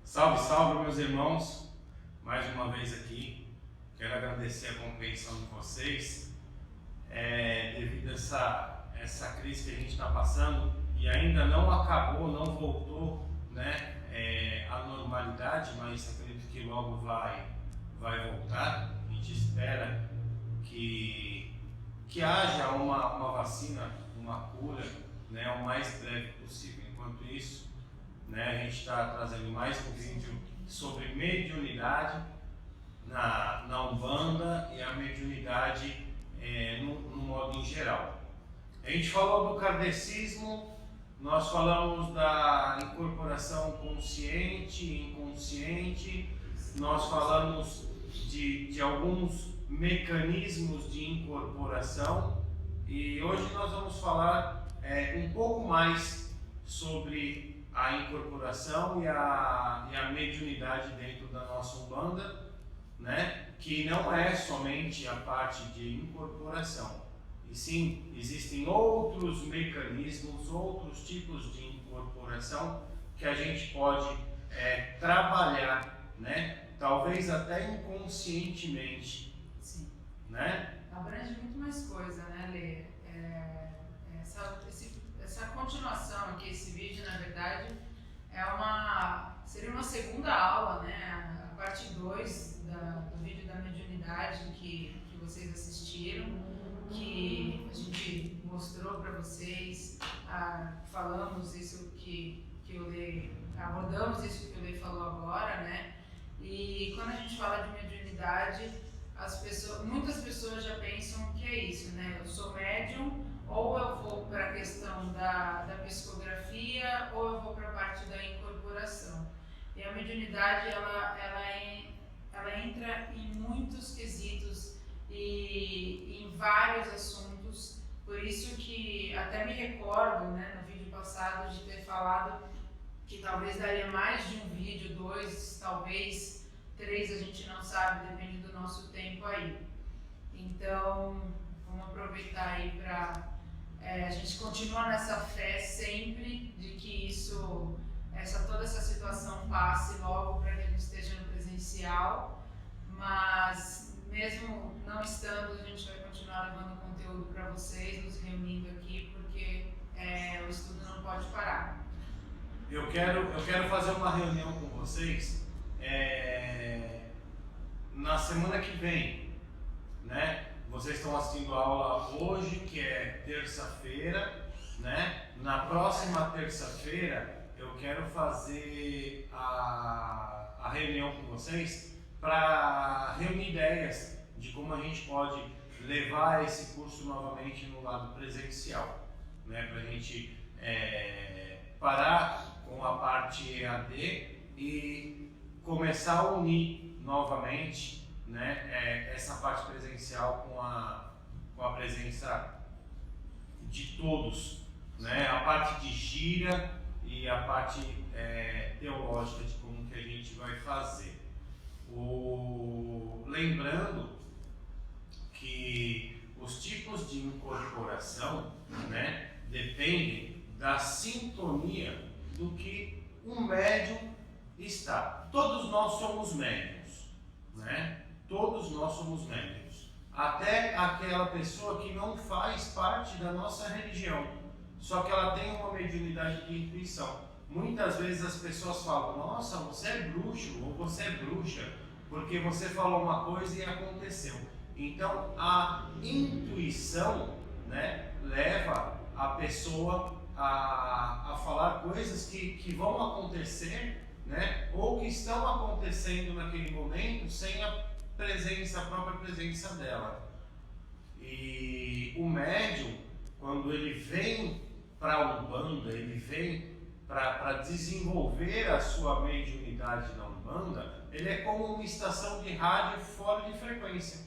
Salve, salve, meus irmãos, mais uma vez aqui. Quero agradecer a compreensão de vocês devido a essa crise que a gente está passando e ainda não acabou, não voltou, né, à normalidade, mas acredito que logo vai voltar. A gente espera que haja uma vacina, uma cura, né, o mais breve possível. Enquanto isso, né, a gente está trazendo mais um vídeo sobre mediunidade na Umbanda e a mediunidade no modo em geral. A gente falou do kardecismo, nós falamos da incorporação consciente e inconsciente, nós falamos de alguns mecanismos de incorporação e hoje nós vamos falar um pouco mais sobre a incorporação e a mediunidade dentro da nossa Umbanda, né? Que não é somente a parte de incorporação, e sim existem outros mecanismos, outros tipos de incorporação que a gente pode trabalhar, né? Talvez até inconscientemente. Sim. Né? Abrange muito mais coisa, né, Lê? Essa continuação aqui, esse vídeo, na verdade, seria uma segunda aula, né? A parte 2 do vídeo da mediunidade que vocês assistiram, que a gente mostrou para vocês, falamos isso que o Lê, abordamos isso que o Lê falou agora, né? E quando a gente fala de mediunidade, muitas pessoas já pensam que é isso, né? Eu sou médium, ou eu vou para a questão da psicografia, ou eu vou para a parte da incorporação. E a mediunidade, ela entra em muitos quesitos e em vários assuntos. Por isso que até me recordo, né, no vídeo passado, de ter falado que talvez daria mais de um vídeo, 2, talvez 3, a gente não sabe, depende do nosso tempo aí. Então, vamos aproveitar aí para a gente continuar nessa fé sempre de que toda essa situação passe logo para que a gente esteja no presencial, mas mesmo não estando, a gente vai continuar levando conteúdo para vocês, nos reunindo aqui, porque o estudo não pode parar. Eu quero fazer uma reunião com vocês na semana que vem, né? Vocês estão assistindo a aula hoje, que é terça-feira, né? Na próxima terça-feira eu quero fazer a reunião com vocês para reunir ideias de como a gente pode levar esse curso novamente no lado presencial, né? Para a gente parar com a parte EAD e começar a unir novamente, né, essa parte presencial com a presença de todos, né, a parte de gira e a parte teológica de como que a gente vai fazer. Lembrando que os tipos de incorporação, né, dependem da sintonia do que um médium está. Todos nós somos médiums, né? Todos nós somos médiums. Até aquela pessoa que não faz parte da nossa religião, só que ela tem uma mediunidade de intuição. Muitas vezes as pessoas falam: nossa, você é bruxo ou você é bruxa, porque você falou uma coisa e aconteceu. Então a intuição, né, leva a pessoa a falar coisas que vão acontecer, né, ou que estão acontecendo naquele momento sem a própria presença dela. E o médium, quando ele vem para a Umbanda, ele vem para desenvolver a sua mediunidade na Umbanda, ele é como uma estação de rádio fora de frequência,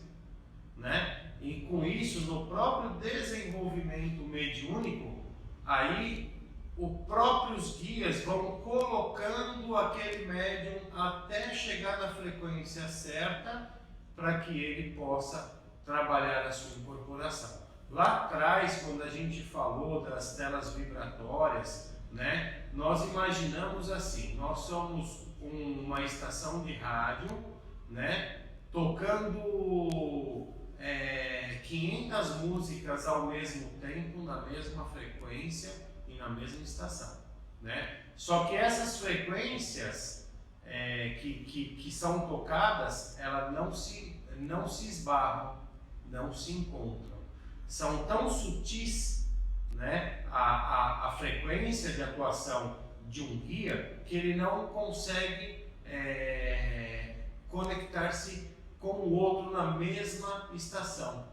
né? E com isso, no próprio desenvolvimento mediúnico, aí os próprios guias vão colocando aquele médium até chegar na frequência certa para que ele possa trabalhar a sua incorporação. Lá atrás, quando a gente falou das telas vibratórias, né, nós imaginamos assim: nós somos uma estação de rádio, né, tocando 500 músicas ao mesmo tempo, na mesma frequência e na mesma estação, né? Só que essas frequências que são tocadas, elas não se esbarram, não se encontram. São tão sutis, né, a frequência de atuação de um guia, que ele não consegue conectar-se com o outro na mesma estação.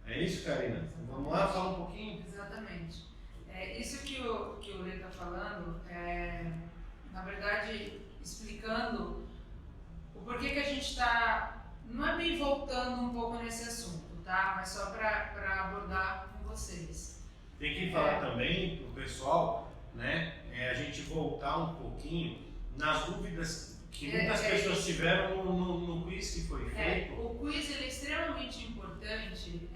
É isso, Karina? Vamos lá, fala um pouquinho? Exatamente. Isso que o Lê está falando, na verdade, explicando o porquê que a gente está, não é bem voltando um pouco nesse assunto, tá? Mas só para abordar com vocês. Tem que falar também para o pessoal, né? A gente voltar um pouquinho nas dúvidas que muitas pessoas tiveram no quiz que foi feito. O quiz ele é extremamente importante,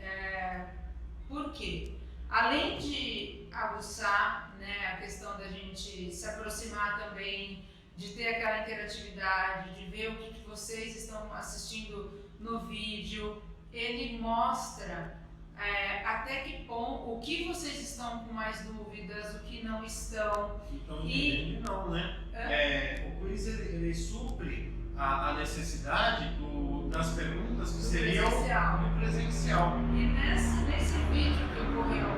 porque além de aguçar, né, a questão da gente se aproximar também, de ter aquela interatividade, de ver o que vocês estão assistindo no vídeo, ele mostra até que ponto, o que vocês estão com mais dúvidas, o que não estão. Então, não, né? O quiz ele supre a necessidade das perguntas que seriam no presencial. E nesse vídeo que ocorreu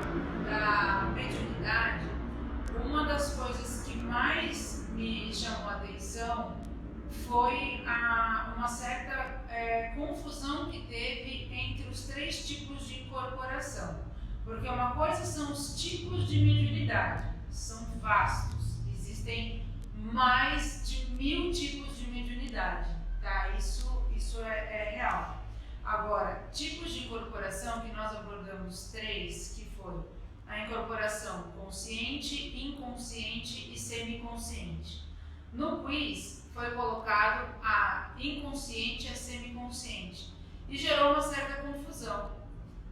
da mediunidade, uma das coisas que mais me chamou a atenção foi uma certa confusão que teve entre os 3 tipos de incorporação. Porque uma coisa são os tipos de mediunidade, são vastos, existem mais de 1000 tipos de mediunidade, tá? Isso é real. Agora, tipos de incorporação que nós abordamos 3, que foi a incorporação consciente, inconsciente e semiconsciente. No quiz foi colocado a inconsciente e a semiconsciente e gerou uma certa confusão.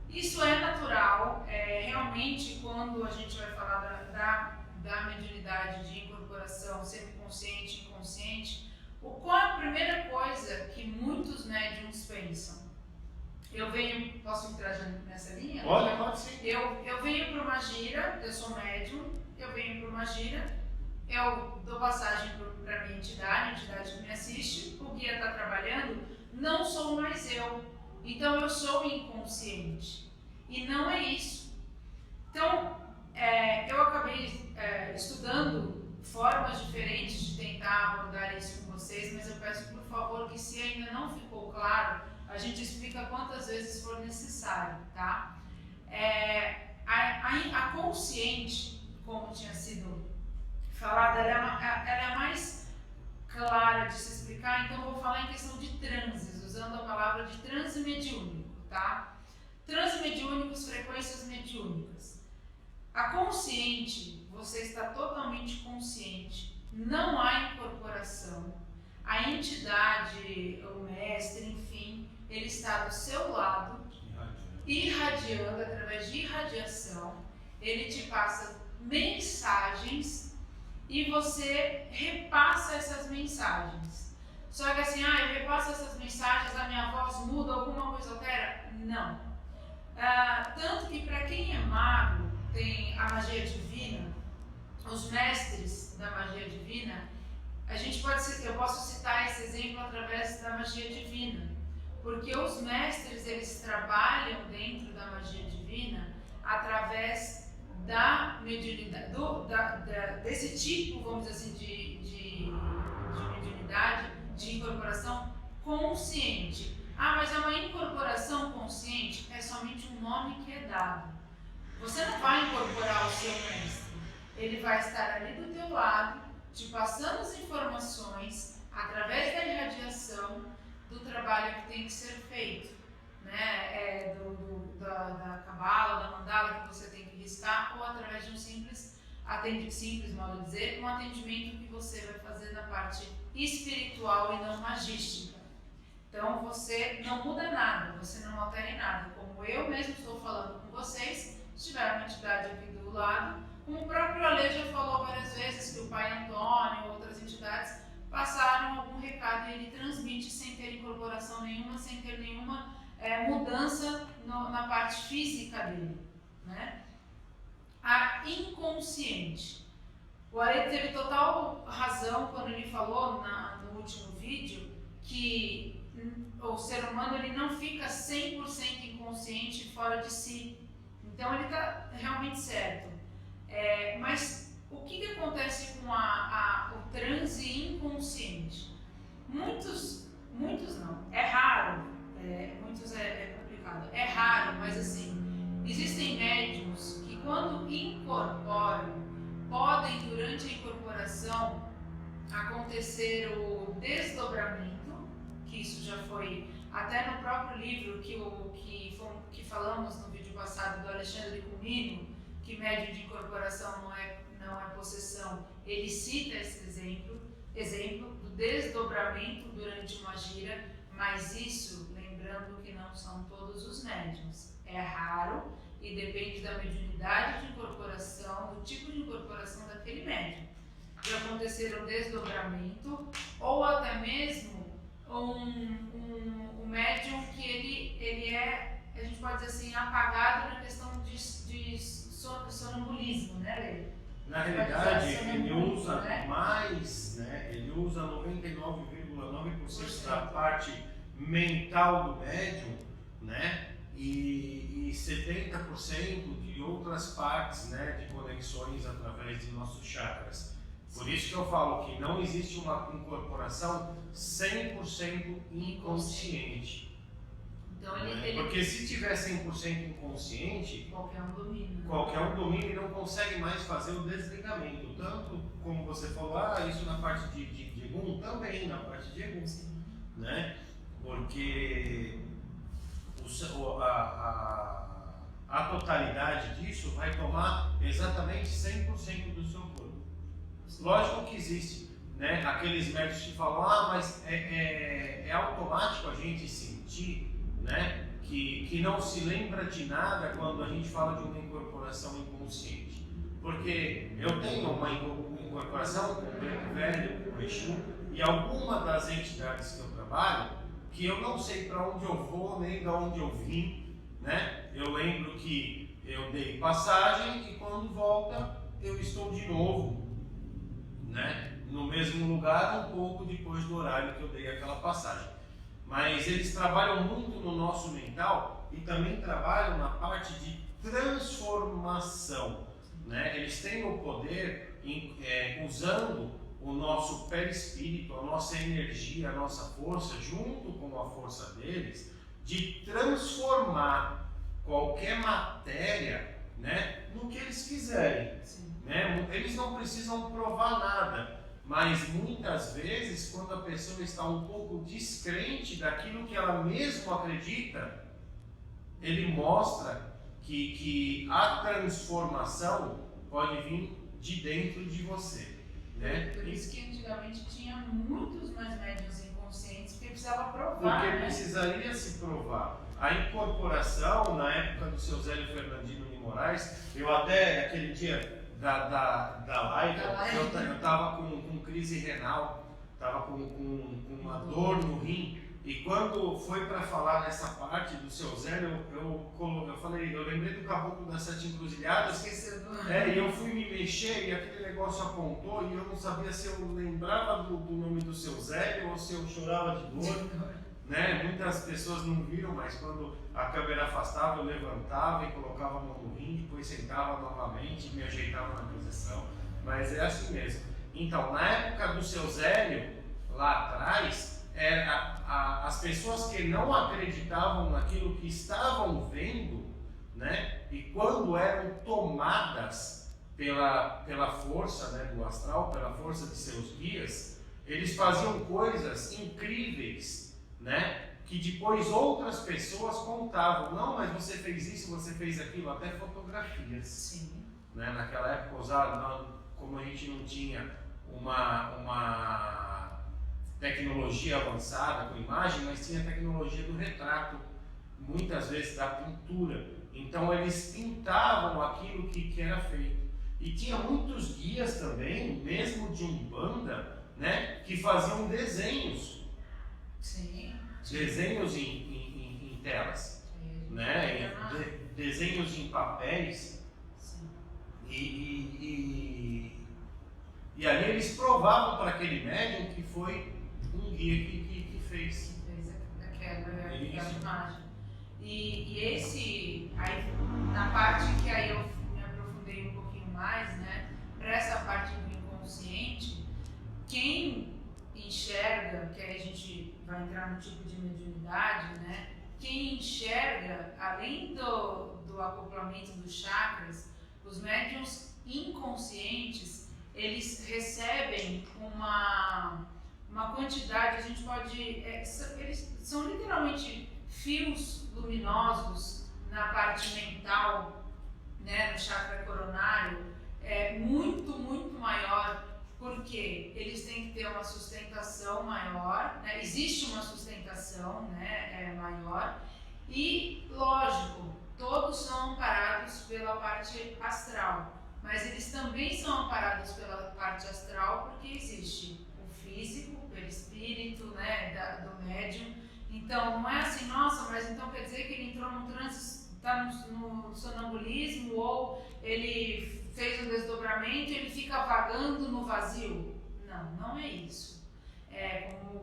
Isso é natural, realmente quando a gente vai falar da mediunidade de incorporação semiconsciente e inconsciente, qual é a primeira coisa que muitos médiums pensam? Posso entrar nessa linha? Pode sim. Eu venho para uma gira, eu sou médium, eu venho para uma gira, eu dou passagem para a minha entidade, a entidade que me assiste, o guia está trabalhando, não sou mais eu. Então eu sou inconsciente. E não é isso. Então, eu acabei estudando formas diferentes de tentar abordar isso com vocês, mas eu peço por favor que, se ainda não ficou claro, a gente explica quantas vezes for necessário, tá? A consciente, como tinha sido falado, ela é a mais clara de se explicar, então eu vou falar em questão de transes, usando a palavra de transe mediúnico, tá? Transe mediúnicos, frequências mediúnicas. A consciente, você está totalmente consciente, não há incorporação, a entidade, o mestre, enfim, ele está do seu lado, irradiando através de irradiação, ele te passa mensagens e você repassa essas mensagens. Só que assim, eu repasso essas mensagens, a minha voz muda, alguma coisa altera? Não. Tanto que para quem é mago, tem a magia divina, os mestres da magia divina, eu posso citar esse exemplo através da magia divina, porque os mestres, eles trabalham dentro da magia divina através da mediunidade, desse tipo, vamos dizer assim, de mediunidade, de incorporação consciente. Mas é uma incorporação consciente, é somente um nome que é dado. Você não vai incorporar o seu mestre, ele vai estar ali do teu lado, te passando as informações através da irradiação do trabalho que tem que ser feito, né? Da cabala, da mandala que você tem que riscar, ou através de um simples modo de dizer, um atendimento que você vai fazer na parte espiritual e não magística. Então você não muda nada, você não altera em nada. Como eu mesmo estou falando com vocês, se tiver uma entidade aqui do lado, Como o próprio Ale já falou várias vezes, que o pai Antônio, outras entidades, passaram algum recado e ele transmite sem ter incorporação nenhuma, sem ter nenhuma mudança na parte física dele, né? A inconsciente. O Ale teve total razão quando ele falou no último vídeo que o ser humano ele não fica 100% inconsciente fora de si. Então ele está realmente certo. Mas o que acontece com o transe inconsciente? Muitos não. É raro. Muitos é complicado. É raro, mas assim, existem médiums que quando incorporam, podem durante a incorporação acontecer o desdobramento, que isso já foi até no próprio livro que falamos no vídeo passado do Alexandre Comino, que médium de incorporação não é possessão, ele cita esse exemplo do desdobramento durante uma gira, mas isso, lembrando que não são todos os médiums, é raro e depende da mediunidade de incorporação, do tipo de incorporação daquele médium. De acontecer um desdobramento ou até mesmo um médium que ele é, a gente pode dizer assim, apagado na questão de sonambulismo, né, Lê? Na realidade, ele usa mais, né? Ele usa 99,9% da parte mental do médium, né? E 70% de outras partes, né, de conexões através de nossos chakras. Por isso que eu falo que não existe uma incorporação 100% inconsciente. Então, porque se tiver 100% inconsciente, qualquer um domina e não consegue mais fazer o desligamento. Tanto como você falou, isso na parte de Egum, também na parte de Egum, né? Porque a totalidade disso vai tomar exatamente 100% do seu corpo. Lógico que existe, né, aqueles médicos que falam, mas é automático a gente sentir, né, que não se lembra de nada quando a gente fala de uma incorporação inconsciente. Porque eu tenho uma incorporação com o Preto Velho, com o Exu, e alguma das entidades que eu trabalho, que eu não sei para onde eu vou, nem de onde eu vim, né? Eu lembro que eu dei passagem e quando volta eu estou de novo, né? No mesmo lugar, um pouco depois do horário que eu dei aquela passagem. Mas eles trabalham muito no nosso mental e também trabalham na parte de transformação, né? Eles têm o poder, usando o nosso perispírito, a nossa energia, a nossa força, junto com a força deles, de transformar qualquer matéria, né, no que eles quiserem. Né? Eles não precisam provar nada, mas muitas vezes, quando a pessoa está um pouco descrente daquilo que ela mesma acredita, ele mostra que a transformação pode vir de dentro de você. Né? Por isso que antigamente tinha muitos mais médiuns inconscientes, porque precisava provar. Porque né? precisaria se provar. A incorporação, na época do seu Zélio Fernandino de Moraes, eu até aquele dia da live, eu estava com crise renal, estava com uma dor no rim, e quando foi para falar nessa parte do seu Zélio, eu falei, eu lembrei do Caboclo das Sete Encruzilhadas, e eu fui me mexer e aquele negócio apontou e eu não sabia se eu lembrava do nome do seu Zélio ou se eu chorava de dor. Né? Muitas pessoas não viram, mas quando a câmera afastava, eu levantava e colocava a mão no rim, depois sentava novamente e me ajeitava na posição. Mas é assim mesmo. Então, na época do seu Zélio, lá atrás, as pessoas que não acreditavam naquilo que estavam vendo, né? E quando eram tomadas pela força, né, do astral, pela força de seus guias, eles faziam coisas incríveis, né? Que depois outras pessoas contavam, não, mas você fez isso, você fez aquilo, até fotografias. Sim. Né? Naquela época usaram, como a gente não tinha uma tecnologia avançada com imagem, mas tinha a tecnologia do retrato, muitas vezes da pintura. Então eles pintavam aquilo que era feito. E tinha muitos guias também, mesmo de Umbanda, né, que faziam desenhos. Sim. Desenhos em telas. Sim. Né? Desenhos em papéis. Sim. E ali eles provavam para aquele médium que foi um guia que fez. Aquela imagem. E esse, aí, na parte que aí eu me aprofundei um pouquinho mais, né, para essa parte do inconsciente, quem enxerga, que aí a gente vai entrar no tipo de mediunidade, né, quem enxerga, além do acoplamento dos chakras, os médiuns inconscientes, eles recebem uma quantidade, a gente pode, eles são literalmente fios luminosos na parte mental, né, no chakra coronário, muito, muito maior, porque eles têm que ter uma sustentação maior, né? Existe uma sustentação, né, maior, e, lógico, todos são amparados pela parte astral, mas eles também são amparados pela parte astral porque existe o físico, o perispírito, né, do médium. Então, não é assim, nossa, mas então quer dizer que ele entrou num transe, está no sonambulismo, ou ele fez um desdobramento e ele fica vagando no vazio? Não, não é isso.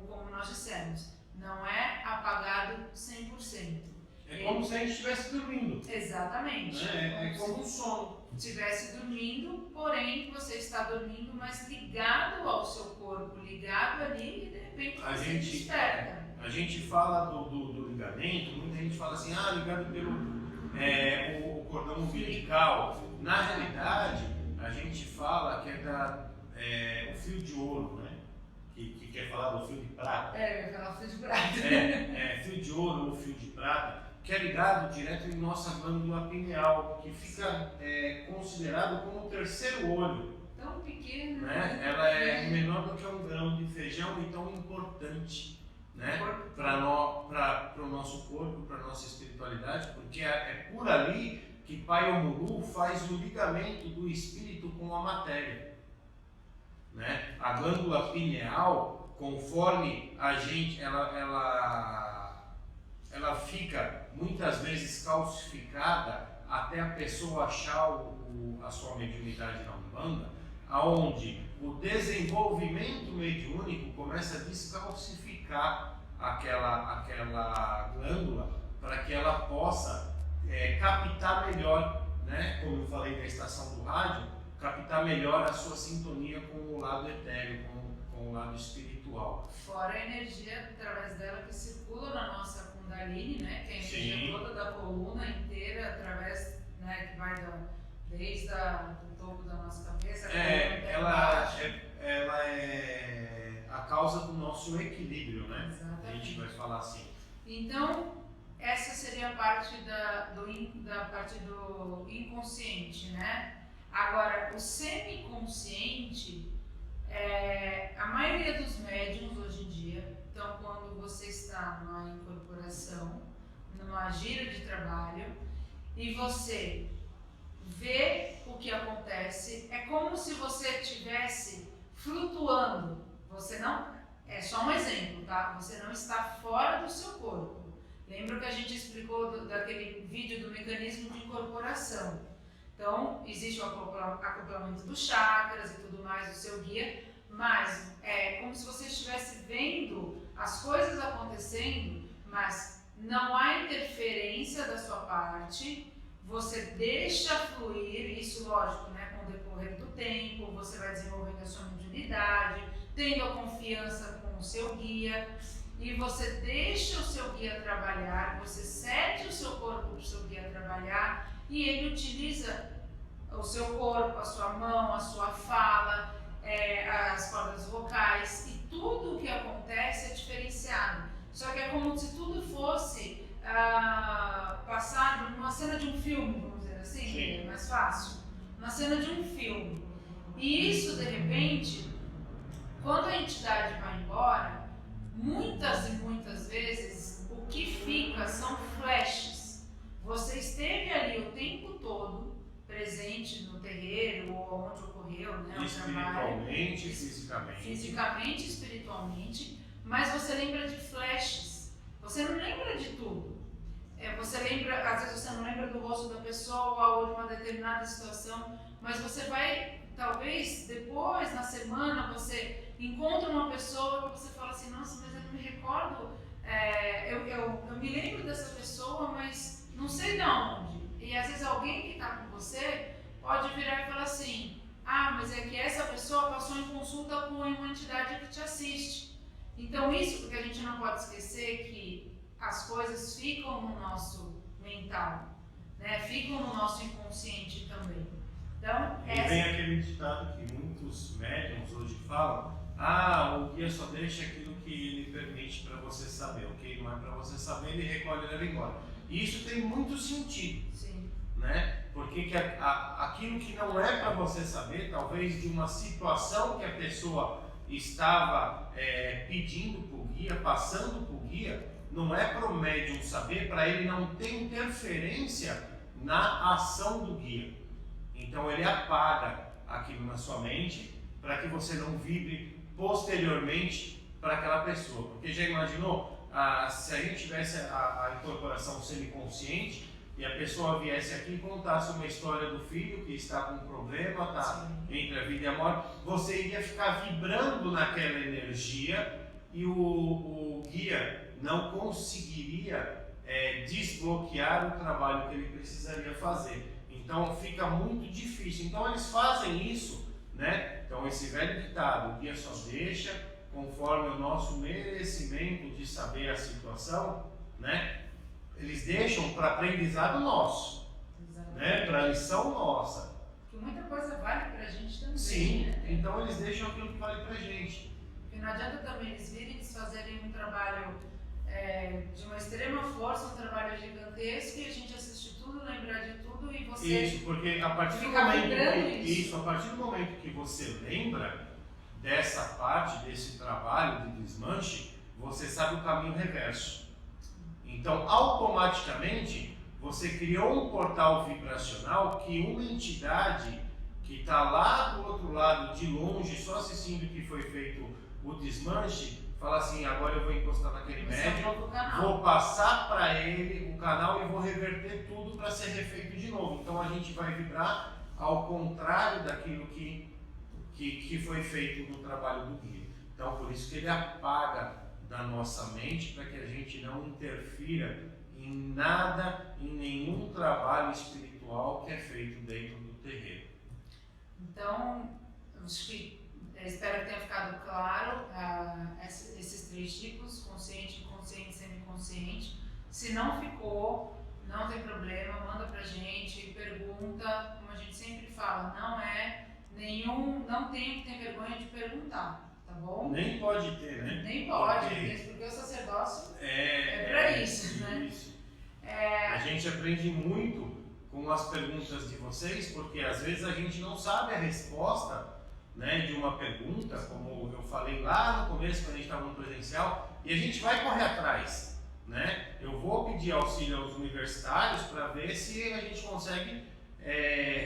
Como nós dissemos, não é apagado 100%. É como se a gente estivesse dormindo. Exatamente. É como um sono. Estivesse dormindo, porém você está dormindo, mas ligado ao seu corpo, ligado ali, e de repente você desperta. A gente fala do ligamento, muita gente fala assim, ligado pelo o cordão umbilical. Na realidade, a gente fala que o fio de ouro, né? Que quer falar do fio de prata. Eu ia falar fio de prata. Fio de ouro ou fio de prata, que é ligado direto em nossa glândula pineal, que fica considerado como o terceiro olho. Tão pequeno. Né? Ela é menor do que um grão de feijão e tão importante, né? Para o nosso corpo, para a nossa espiritualidade, porque é por ali que Pai Omulu faz o ligamento do espírito com a matéria. Né? A glândula pineal, conforme a gente, ela fica muitas vezes calcificada até a pessoa achar a sua mediunidade na Umbanda, aonde o desenvolvimento mediúnico começa a descalcificar aquela glândula para que ela possa captar melhor, né? Como eu falei da estação do rádio, captar melhor a sua sintonia com o lado etéreo, com o lado espiritual. Fora a energia através dela que circula na nossa Kundalini, né? Que é a energia toda da coluna inteira, através, né, que vai desde do topo da nossa cabeça. Ela é a causa do nosso equilíbrio, né? Exatamente. A gente vai falar assim. Então, essa seria a parte da parte do inconsciente, né? Agora, o semiconsciente, a maioria dos médiums hoje em dia, então quando você está numa incorporação, numa gira de trabalho, e você vê o que acontece, é como se você estivesse flutuando. Você não, é só um exemplo, tá? Você não está fora do seu corpo. Lembra que a gente explicou daquele vídeo do mecanismo de incorporação. Então, existe o acoplamento dos chakras e tudo mais, o seu guia, mas é como se você estivesse vendo as coisas acontecendo, mas não há interferência da sua parte, você deixa fluir, isso lógico, né, com o decorrer do tempo, você vai desenvolvendo a sua mediunidade, tendo a confiança com o seu guia, e você deixa o seu guia trabalhar, você cede o seu corpo para o seu guia trabalhar, e ele utiliza o seu corpo, a sua mão, a sua fala, as cordas vocais, e tudo o que acontece é diferenciado. Só que é como se tudo fosse passado numa cena de um filme, vamos dizer assim, é mais fácil. Uma cena de um filme. E isso, de repente, quando a entidade vai embora, muitas e muitas vezes, o que fica são flashes. Você esteve ali o tempo todo presente no terreiro ou onde ocorreu, né, o Espiritualmente e trabalho, fisicamente. fisicamente e espiritualmente, mas você lembra de flashes, você não lembra de tudo. Você lembra, às vezes você não lembra do rosto da pessoa ou de uma determinada situação, mas você vai, talvez depois, na semana, você encontra uma pessoa que você fala assim, nossa, mas eu não me recordo, eu me lembro dessa pessoa, mas não sei de onde. E às vezes alguém que está com você pode virar e falar assim, ah, mas é que essa pessoa passou em consulta com uma entidade que te assiste. Então isso, porque a gente não pode esquecer que as coisas ficam no nosso mental, né? Ficam no nosso inconsciente também. Então, E vem aquele ditado que muitos médiums hoje falam, o guia só deixa aquilo que ele permite para você saber, o que não é para você saber, ele recolhe e leva embora. E isso tem muito sentido. Sim. Né? Porque aquilo que não é para você saber, talvez de uma situação que a pessoa estava pedindo para o guia, passando para o guia, não é para o médium saber, para ele não ter interferência na ação do guia. Então ele apaga aquilo na sua mente para que você não vibre posteriormente para aquela pessoa. Porque já imaginou, se a gente tivesse a incorporação semiconsciente e a pessoa viesse aqui e contasse uma história do filho que está com um problema, está entre a vida e a morte, você iria ficar vibrando naquela energia e o guia não conseguiria desbloquear o trabalho que ele precisaria fazer. Então fica muito difícil. Então eles fazem isso, né? Então esse velho ditado, o guia só deixa conforme o nosso merecimento de saber a situação, né? Eles deixam para aprendizado nosso, né? Para lição nossa. Porque muita coisa vale para a gente também. Sim, né? então eles deixam aquilo que vale para a gente. Porque não adianta também eles virem e fazerem um trabalho de uma extrema força, um trabalho gigantesco, e a gente assistir tudo, lembrar de tudo e você. Isso, porque a partir do momento que você lembra dessa parte, desse trabalho de desmanche, você sabe o caminho reverso. Então, automaticamente, você criou um portal vibracional que uma entidade que está lá do outro lado, de longe, só assistindo que foi feito o desmanche, fala assim, agora eu vou encostar naquele médium, vou passar para ele o canal e vou reverter tudo para ser refeito de novo. Então a gente vai vibrar ao contrário daquilo que foi feito no trabalho do guia. Então por isso que ele apaga da nossa mente para que a gente não interfira em nada, em nenhum trabalho espiritual que é feito dentro do terreiro. Então, acho que espero que tenha ficado claro esses três tipos, consciente, inconsciente, semiconsciente. Se não ficou, não tem problema, manda pra gente, pergunta, como a gente sempre fala, não tem que ter vergonha de perguntar, tá bom? Nem pode ter, né? Nem pode, porque o sacerdócio é pra isso, né? Isso. A gente aprende muito com as perguntas de vocês, porque às vezes a gente não sabe a resposta, né, de uma pergunta, como eu falei lá no começo, quando a gente estava no presencial, e a gente vai correr atrás, né? Eu vou pedir auxílio aos universitários para ver se a gente consegue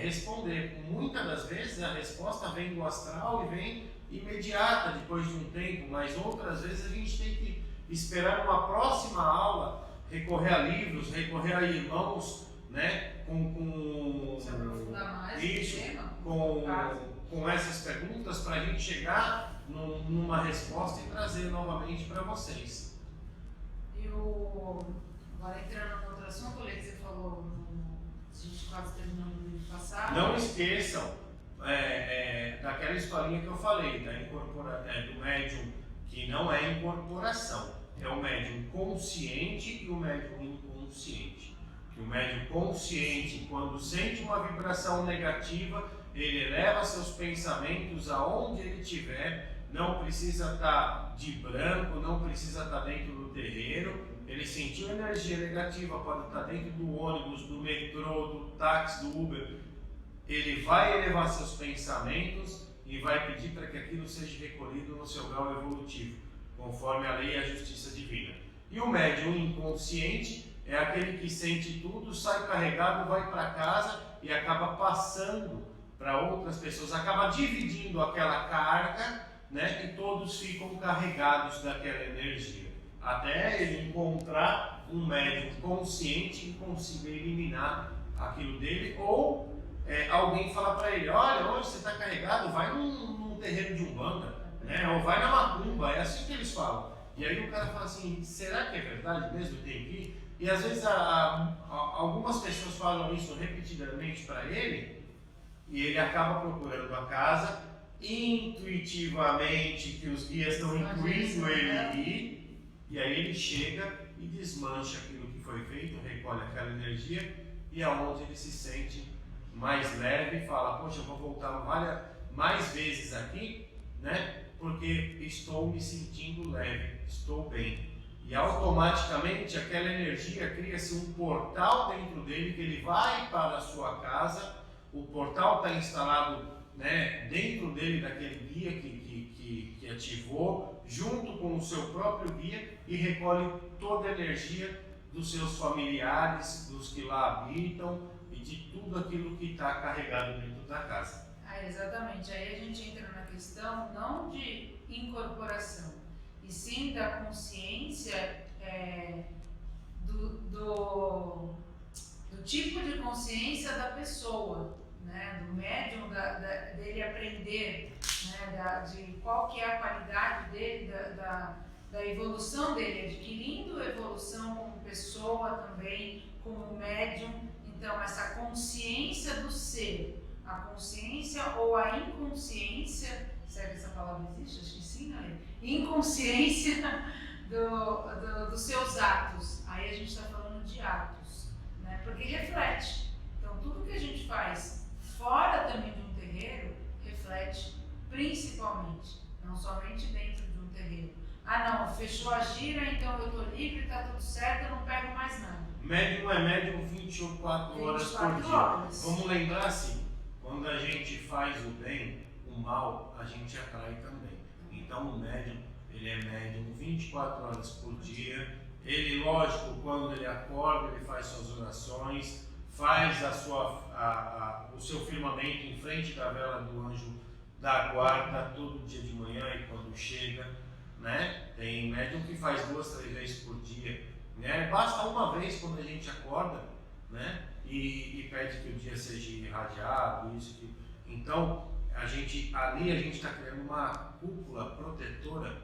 responder. Muitas das vezes a resposta vem do astral e vem imediata depois de um tempo, mas outras vezes a gente tem que esperar uma próxima aula, recorrer a livros, recorrer a irmãos, né, se aprofundar mais isso, no tema, com essas perguntas para a gente chegar numa resposta e trazer novamente para vocês. E agora entrando no outro assunto, que você falou, a gente quase terminando no vídeo passado. Não esqueçam daquela historinha que eu falei, do médium que não é incorporação, é o médium consciente e o médium inconsciente. Que o médium consciente, quando sente uma vibração negativa, ele eleva seus pensamentos aonde ele estiver, não precisa estar de branco, não precisa estar dentro do terreiro. Ele sentiu energia negativa, pode estar dentro do ônibus, do metrô, do táxi, do Uber. Ele vai elevar seus pensamentos e vai pedir para que aquilo seja recolhido no seu grau evolutivo, conforme a lei e a justiça divina. E o médium inconsciente, é aquele que sente tudo, sai carregado, vai para casa e acaba passando para outras pessoas, acaba dividindo aquela carga, né? E todos ficam carregados daquela energia, até ele encontrar um médium consciente que consiga eliminar aquilo dele, ou alguém fala para ele, olha, hoje você está carregado, vai num terreiro de Umbanda, né? Ou vai na Macumba, é assim que eles falam. E aí o cara fala assim, será que é verdade mesmo, tem que ir? E às vezes algumas pessoas falam isso repetidamente para ele, e ele acaba procurando a casa, intuitivamente, que os guias estão incluindo ele ir, e aí ele chega e desmancha aquilo que foi feito, recolhe aquela energia, e aonde ele se sente mais leve e fala, poxa, eu vou voltar mais vezes aqui, né? Porque estou me sentindo leve, estou bem. E automaticamente aquela energia cria-se um portal dentro dele, que ele vai para a sua casa, o portal está instalado, né, dentro dele, daquele guia que ativou, junto com o seu próprio guia, e recolhe toda a energia dos seus familiares, dos que lá habitam e de tudo aquilo que está carregado dentro da casa. Exatamente. Aí a gente entra na questão não de incorporação, e sim da consciência do tipo de consciência da pessoa, né? Do médium, dele aprender, né? De qual que é a qualidade dele, da evolução dele, adquirindo evolução como pessoa também, como médium. Então, essa consciência do ser, a consciência ou a inconsciência, será que essa palavra existe? Acho que sim, né? Inconsciência dos seus atos. Aí a gente está falando de atos, né? Porque reflete. Então, tudo que a gente faz fora também de um terreiro, reflete principalmente, não somente dentro de um terreiro. Não, fechou a gira, então eu estou livre, está tudo certo, eu não pego mais nada. Médium é médium 24 horas por dia. Vamos lembrar assim, quando a gente faz o bem, o mal a gente atrai também. Então o médium, ele é médium 24 horas por dia. Ele, lógico, quando ele acorda, ele faz suas orações, faz o seu firmamento em frente da vela do anjo da guarda todo dia de manhã e quando chega, né? Tem médium que faz 2, 3 vezes por dia, né? Basta uma vez quando a gente acorda, né? E pede que o dia seja irradiado, isso, aquilo. Então, ali a gente está criando uma cúpula protetora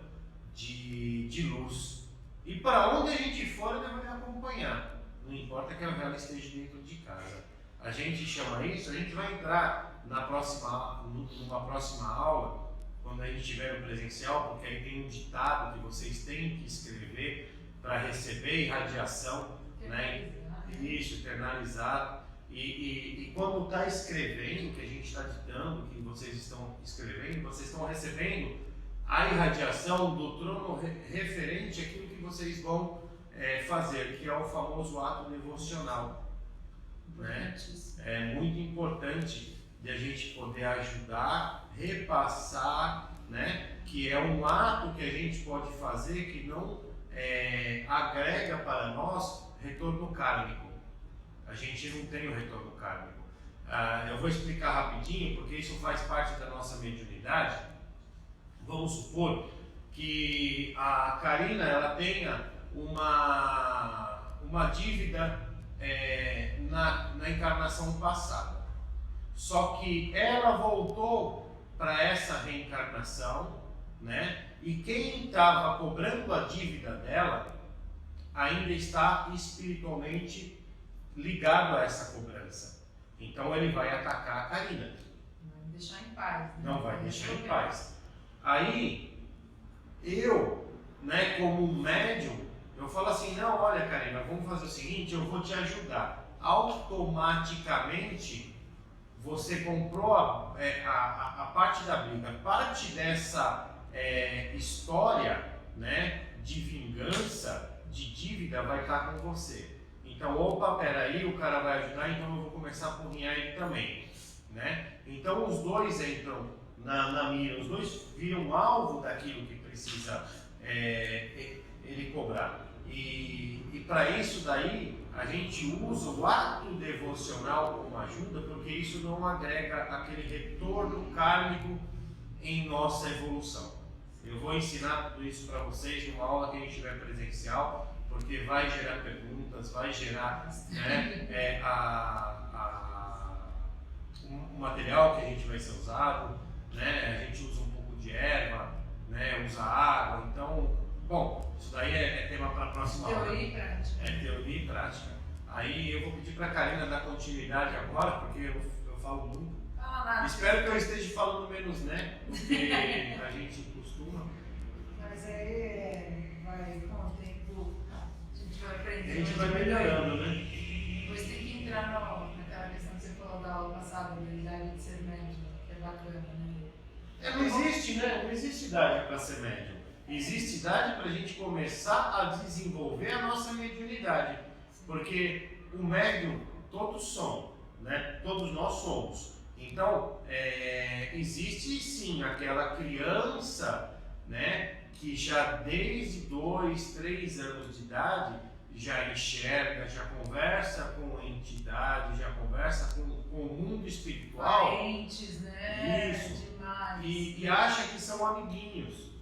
de luz. E para onde a gente for, ele vai acompanhar. Não importa que a vela esteja dentro de casa. A gente chama isso, a gente vai entrar numa próxima aula, quando a gente estiver no presencial, porque aí tem um ditado que vocês têm que escrever para receber irradiação, né? Isso, eternalizado. E quando está escrevendo, que a gente está ditando, que vocês estão escrevendo, vocês estão recebendo a irradiação do trono referente àquilo que vocês vão fazer, que é o famoso ato devocional. Né? É muito importante de a gente poder ajudar, repassar, né? Que é um ato que a gente pode fazer que não agrega para nós retorno kármico. A gente não tem o retorno kármico. Eu vou explicar rapidinho, porque isso faz parte da nossa mediunidade. Vamos supor que a Karina ela tenha uma dívida na encarnação passada. Só que ela voltou para essa reencarnação, né? E quem estava cobrando a dívida dela ainda está espiritualmente ligado a essa cobrança. Então ele vai atacar a Karina. Não vai deixar em paz. Né? Não vai deixar em paz. Aí eu, né, como um médium, eu falo assim, não, olha Karina, vamos fazer o seguinte, eu vou te ajudar. Automaticamente você comprou a parte da briga. Parte dessa história, né, de vingança, de dívida, vai estar com você. Então, opa, peraí, o cara vai ajudar, então eu vou começar a apurrinhar ele também, né? Então os dois entram na mira, os dois viram alvo daquilo que precisa ele cobrar. E para isso daí, a gente usa o ato devocional como ajuda, porque isso não agrega aquele retorno kármico em nossa evolução. Eu vou ensinar tudo isso para vocês numa aula que a gente tiver presencial, porque vai gerar perguntas, vai gerar, né, o material que a gente vai ser usado, né, a gente usa um pouco de erva, né, usa água, então, bom, isso daí é tema para a próxima aula. Teoria e prática. É teoria e prática. Aí eu vou pedir para a Karina dar continuidade agora, porque eu falo muito. Espero que eu esteja falando menos, né? Porque a gente costuma. Mas aí vai com o tempo, a gente vai aprendendo. A gente vai melhorando, né? Depois tem que entrar naquela questão que você falou da aula passada, da idade de ser médium, que é bacana, né? Não existe, né? Não existe idade para ser médium. Existe idade para a gente começar a desenvolver a nossa mediunidade. Porque o médium, todos são, né? Todos nós somos. Então, existe sim aquela criança, né, que já desde 2, 3 anos de idade já enxerga, já conversa com a entidade, já conversa com o mundo espiritual. Parentes, né? Isso. Demais. E acha que são amiguinhos,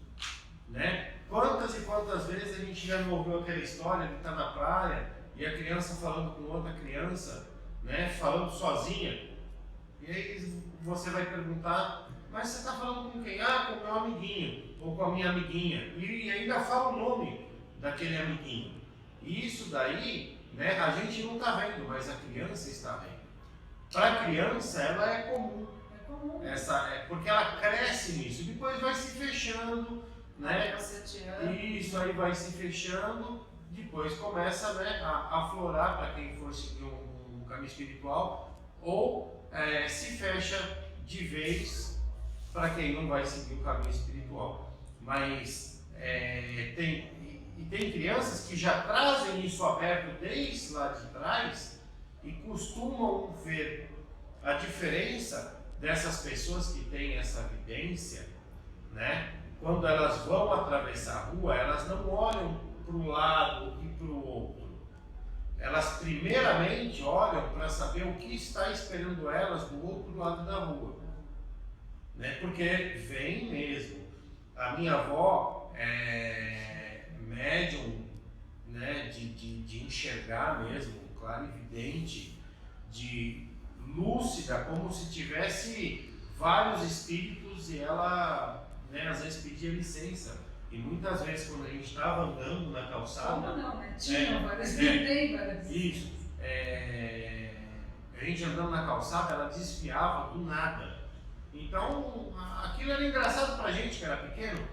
né? Quantas e quantas vezes a gente já não ouviu aquela história de estar na praia e a criança falando com outra criança, né, falando sozinha. E aí você vai perguntar, mas você está falando com quem? Ah, com o meu amiguinho, ou com a minha amiguinha. E ainda fala o nome daquele amiguinho. E isso daí, né, a gente não está vendo, mas a criança está vendo. Para a criança, ela é comum. É comum. Porque ela cresce nisso, depois vai se fechando, né? Isso aí vai se fechando, depois começa, né, a aflorar para quem for seguir um caminho espiritual, ou se fecha de vez para quem não vai seguir o caminho espiritual. Mas tem crianças que já trazem isso aberto desde lá de trás e costumam ver a diferença dessas pessoas que têm essa vivência, né? Quando elas vão atravessar a rua, elas não olham para um lado e para o outro. Elas primeiramente olham para saber o que está esperando elas do outro lado da rua, né? Porque vem mesmo. A minha avó é médium, né? de enxergar mesmo, clarividente, de lúcida, como se tivesse vários espíritos e ela, né, às vezes pedia licença. E muitas vezes quando a gente estava andando na calçada... Como não, né? Tinha várias, tem várias. Isso. A gente andando na calçada, ela desviava do nada. Então, aquilo era engraçado pra gente que era pequeno,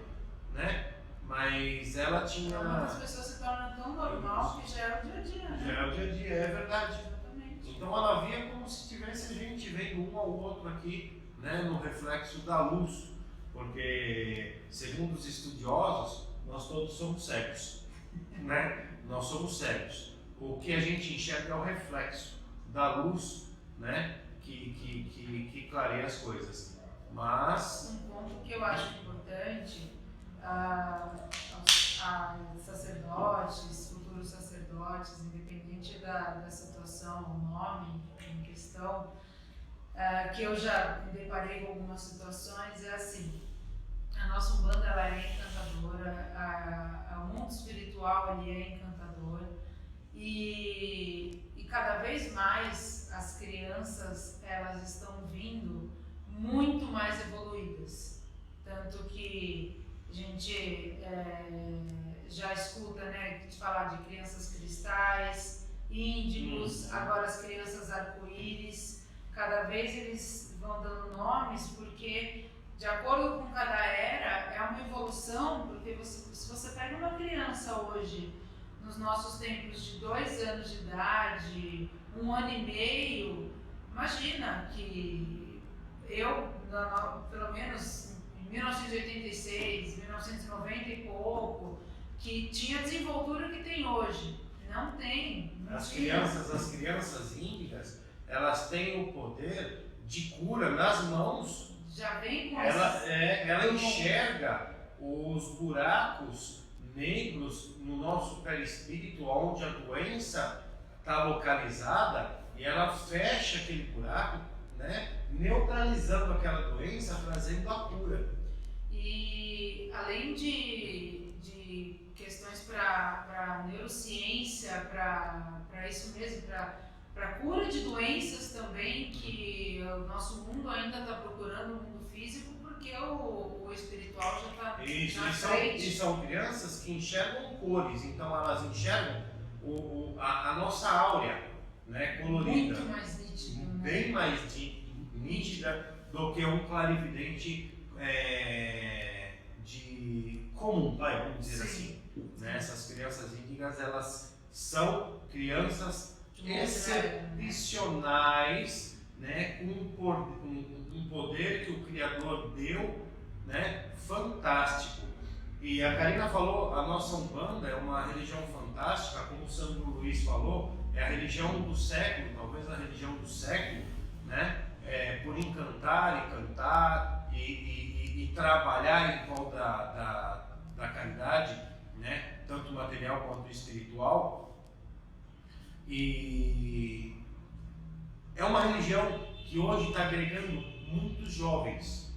né? Mas ela tinha... Algumas pessoas se tornam tão normal que já é o dia a dia, né? Já é o dia a dia, é verdade. Exatamente. Então ela via como se tivesse a gente vendo um ao outro aqui, né, no reflexo da luz. Porque, segundo os estudiosos, nós todos somos cegos, né? Nós somos cegos. O que a gente enxerga é o reflexo da luz, né? Que clareia as coisas. Mas... Um ponto que eu acho importante, sacerdotes, futuros sacerdotes, independente da situação, o nome em questão, que eu já me deparei com algumas situações, é assim: a nossa Umbanda ela é encantadora, o mundo espiritual ele é encantador, e cada vez mais as crianças elas estão vindo muito mais evoluídas, tanto que a gente já escuta, né, falar de crianças cristais, índigos, agora as crianças arco-íris. Cada vez eles vão dando nomes porque, de acordo com cada era, é uma evolução, porque se você pega uma criança hoje, nos nossos tempos de 2 anos de idade, 1 ano e meio, imagina que eu, pelo menos em 1986, 1990 e pouco, que tinha a desenvoltura que tem hoje. Não tem. As crianças índigas, elas têm o poder de cura nas mãos. Já vem com ela enxerga os buracos negros no nosso perispírito, onde a doença está localizada, e ela fecha aquele buraco, né? Neutralizando aquela doença, trazendo a cura. E além de questões para neurociência, para isso mesmo, para cura de doenças também, que o nosso mundo ainda está procurando o mundo físico, porque o espiritual já está na frente. E são crianças que enxergam cores, então elas enxergam a nossa áurea, né, colorida. Muito mais nítida. Bem mais nítida do que um clarividente de comum, vamos dizer assim. Né? Essas crianças índigas, elas são crianças excepcionais, né? Com um poder que o Criador deu, né? Fantástico. E a Karina falou, a nossa Umbanda é uma religião fantástica, como o Sandro Luiz falou, é a religião do século, talvez a religião do século, né? Por encantar e cantar e trabalhar em prol da caridade, né? Tanto material quanto espiritual. E é uma religião que hoje está agregando muitos jovens.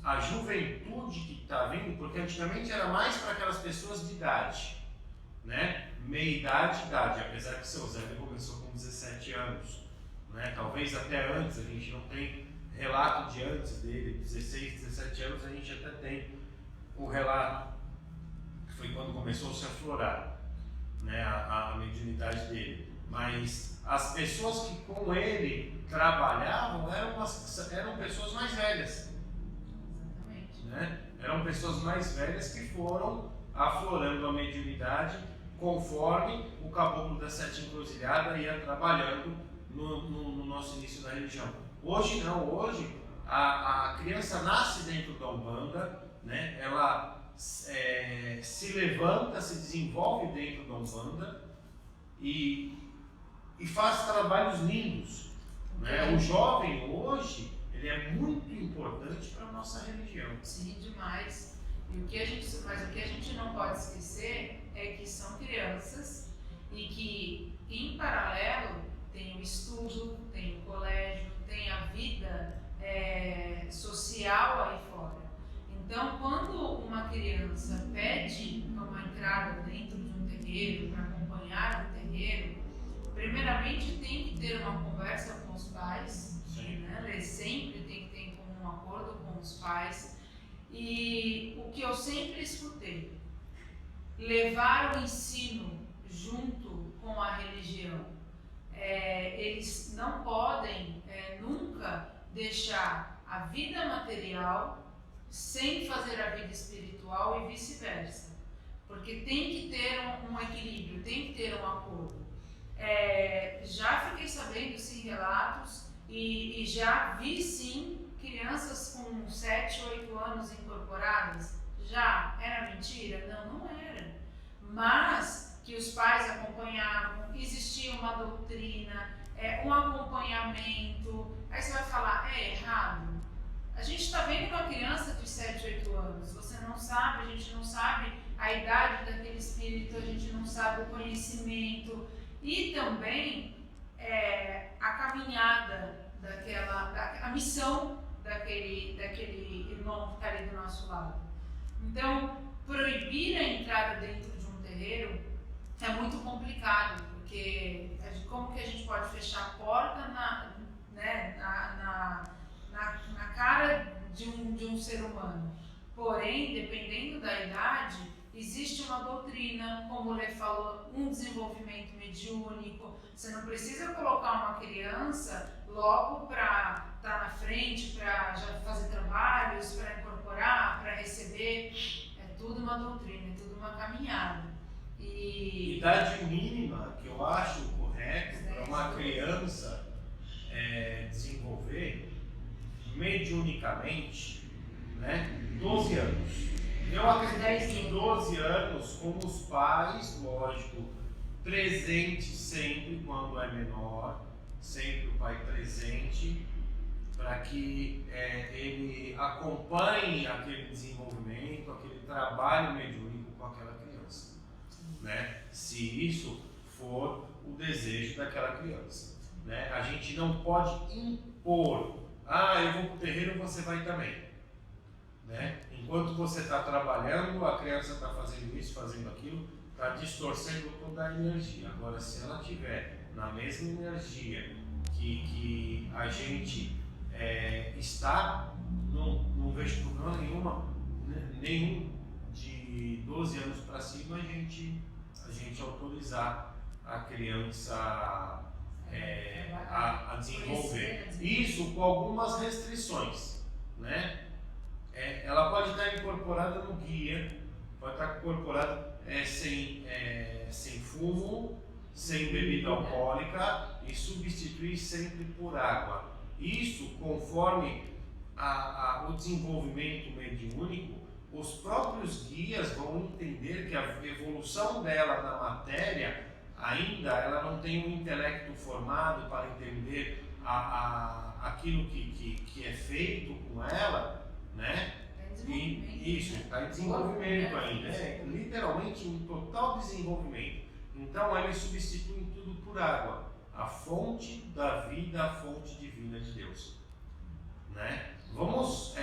A juventude que está vindo, porque antigamente era mais para aquelas pessoas de idade, né? Meia idade, apesar que seu Zé começou com 17 anos, né? Talvez até antes, a gente não tem relato de antes dele, 16, 17 anos a gente até tem o relato, que foi quando começou a se aflorar, né? a mediunidade dele. Mas as pessoas que com ele trabalhavam eram pessoas mais velhas. Exatamente. Né? Eram pessoas mais velhas que foram aflorando a mediunidade conforme o caboclo da Sete Encruzilhada ia trabalhando no nosso início da religião. Hoje não, hoje a criança nasce dentro da Umbanda, né? Ela se levanta, se desenvolve dentro da Umbanda e faz trabalhos lindos. Né? O jovem hoje, ele é muito importante para a nossa religião. Sim, demais. Mas o que a gente não pode esquecer é que são crianças e que, em paralelo, tem o estudo, tem o colégio, tem a vida social aí fora. Então, quando uma criança pede uma entrada dentro de um terreiro, para acompanhar o terreiro, primeiramente tem que ter uma conversa com os pais, né? Ele sempre tem que ter um acordo com os pais. E o que eu sempre escutei, levar o ensino junto com a religião. Eles não podem nunca deixar a vida material sem fazer a vida espiritual e vice-versa, porque tem que ter um equilíbrio, tem que ter um acordo. Já fiquei sabendo sim relatos e já vi sim crianças com 7, 8 anos incorporadas. Já era mentira? Não era. Mas que os pais acompanhavam, existia uma doutrina, um acompanhamento. Aí você vai falar, é errado? A gente está vendo uma criança de 7, 8 anos, você não sabe, a gente não sabe a idade daquele espírito, a gente não sabe o conhecimento e também a caminhada a missão daquele irmão que está ali do nosso lado. Então, proibir a entrada dentro de um terreiro é muito complicado, porque como que a gente pode fechar a porta na cara de um ser humano? Porém, dependendo da idade, existe uma doutrina, como o Lê falou, um desenvolvimento mediúnico. Você não precisa colocar uma criança logo para estar na frente, para já fazer trabalhos, para incorporar, para receber. É tudo uma doutrina, é tudo uma caminhada. Idade mínima que eu acho correto para uma criança desenvolver mediunicamente, né, 12 anos. Eu acredito que em 12 anos, com os pais, lógico, presentes sempre quando é menor, sempre o pai presente, para que ele acompanhe aquele desenvolvimento, aquele trabalho mediúnico com aquela criança, né? Se isso for o desejo daquela criança, né? A gente não pode impor, eu vou para o terreiro, você vai também, né? Enquanto você está trabalhando, a criança está fazendo isso, fazendo aquilo, está distorcendo toda a energia. Agora, se ela tiver na mesma energia que a gente está, não vejo problema nenhum de 12 anos para cima a gente autorizar a criança a desenvolver. Isso com algumas restrições, né? Ela pode estar incorporada no guia, pode estar incorporada sem fumo, sem bebida alcoólica e substituir sempre por água. Isso, conforme o desenvolvimento mediúnico, os próprios guias vão entender que a evolução dela na matéria ainda ela não tem um intelecto formado para entender aquilo que é feito com ela, né? Isso, está em desenvolvimento ainda, literalmente em total desenvolvimento. Então eles substituem tudo por água, a fonte da vida, a fonte divina de Deus, né? Vamos,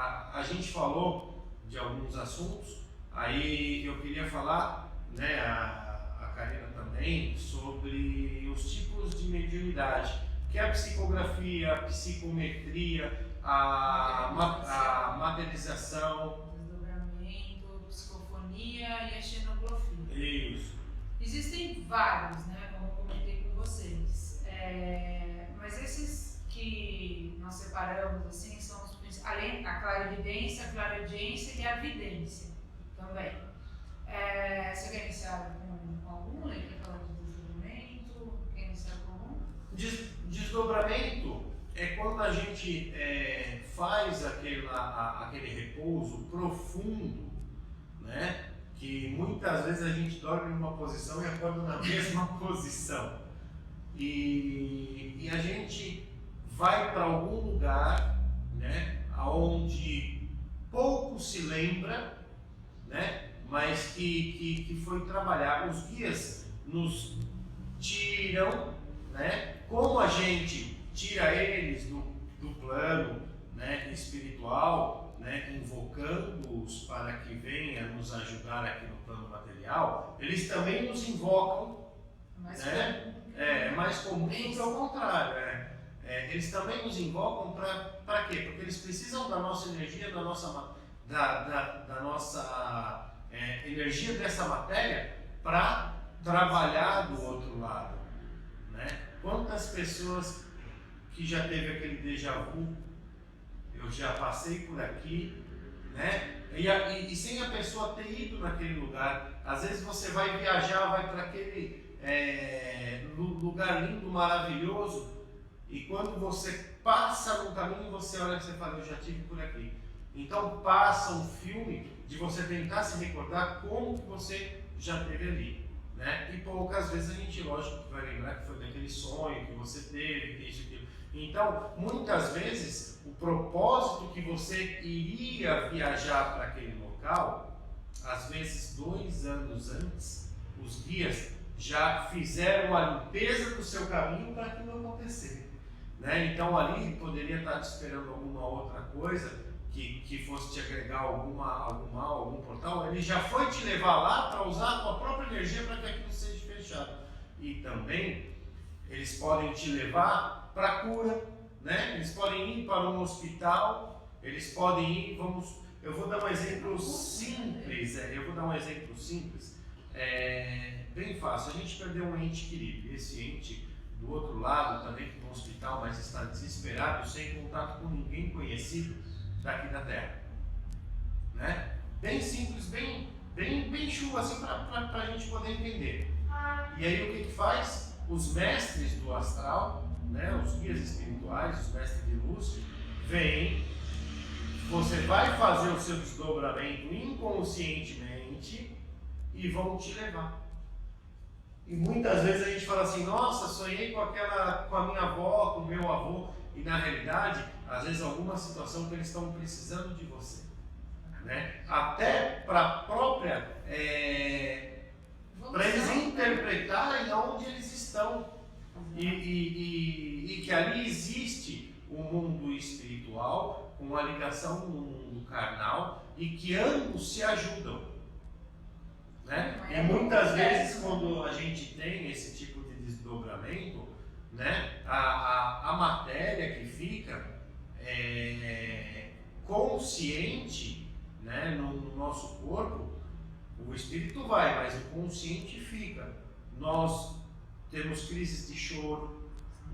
a gente falou de alguns assuntos, aí eu queria falar, né, a Karina também, sobre os tipos de mediunidade, que é a psicografia, a psicometria, a materialização, desdobramento, psicofonia e a xenoglofia. Isso. Existem vários, né, como eu comentei com vocês, mas esses que nós separamos assim são os principais, além a clarividência, a clareaudiência e a vidência também. Você quer iniciar com algum? Ele quer falar de desdobramento? Quer iniciar com algum? Desdobramento é quando a gente faz aquele repouso profundo, né? Que muitas vezes a gente dorme numa posição e acorda na mesma posição. E a gente vai para algum lugar, né? Onde pouco se lembra, né? Mas que foi trabalhar. Os guias nos tiram, né? Como a gente tira eles do plano, né, espiritual, né, invocando-os para que venha nos ajudar aqui no plano material, eles também nos invocam, né? É mais comum do que ao contrário. Eles também nos invocam para quê? Porque eles precisam da nossa energia, da nossa energia dessa matéria para trabalhar do outro lado, né? Quantas pessoas que já teve aquele déjà vu, eu já passei por aqui, né? E sem a pessoa ter ido naquele lugar, às vezes você vai viajar, vai para aquele lugar lindo, maravilhoso, e quando você passa no caminho, você olha e você fala, eu já estive por aqui. Então passa um filme de você tentar se recordar como que você já esteve ali, né? E poucas vezes a gente, lógico, vai lembrar que foi daquele sonho que você teve, que isso, aquilo. Então, muitas vezes, o propósito que você iria viajar para aquele local, às vezes 2 anos antes, os guias já fizeram a limpeza do seu caminho para aquilo acontecer, né? Então ali poderia estar te esperando alguma outra coisa que fosse te agregar algum mal, algum portal. Ele já foi te levar lá para usar a tua própria energia para que aquilo seja fechado. E também eles podem te levar para a cura, né? Eles podem ir para um hospital, eles podem ir, eu vou dar um exemplo simples, bem fácil. A gente perdeu um ente querido, esse ente do outro lado está dentro de um hospital, mas está desesperado, sem contato com ninguém conhecido daqui da Terra, né? Bem simples, bem chulo assim para a gente poder entender. E aí o que faz? Os mestres do astral, né? Os guias espirituais, os mestres de luz, vêm, você vai fazer o seu desdobramento inconscientemente e vão te levar. E muitas vezes a gente fala assim, nossa, sonhei com a minha avó, com o meu avô, e na realidade, às vezes alguma situação que eles estão precisando de você, né? Até para a própria, para eles interpretarem onde eles estão e que ali existe um mundo espiritual com uma ligação com o mundo carnal e que ambos se ajudam, né? E muitas vezes quando a gente tem esse tipo de desdobramento, né, a matéria que fica consciente, né, no nosso corpo, o espírito vai, mas o consciente fica. Nós temos crises de choro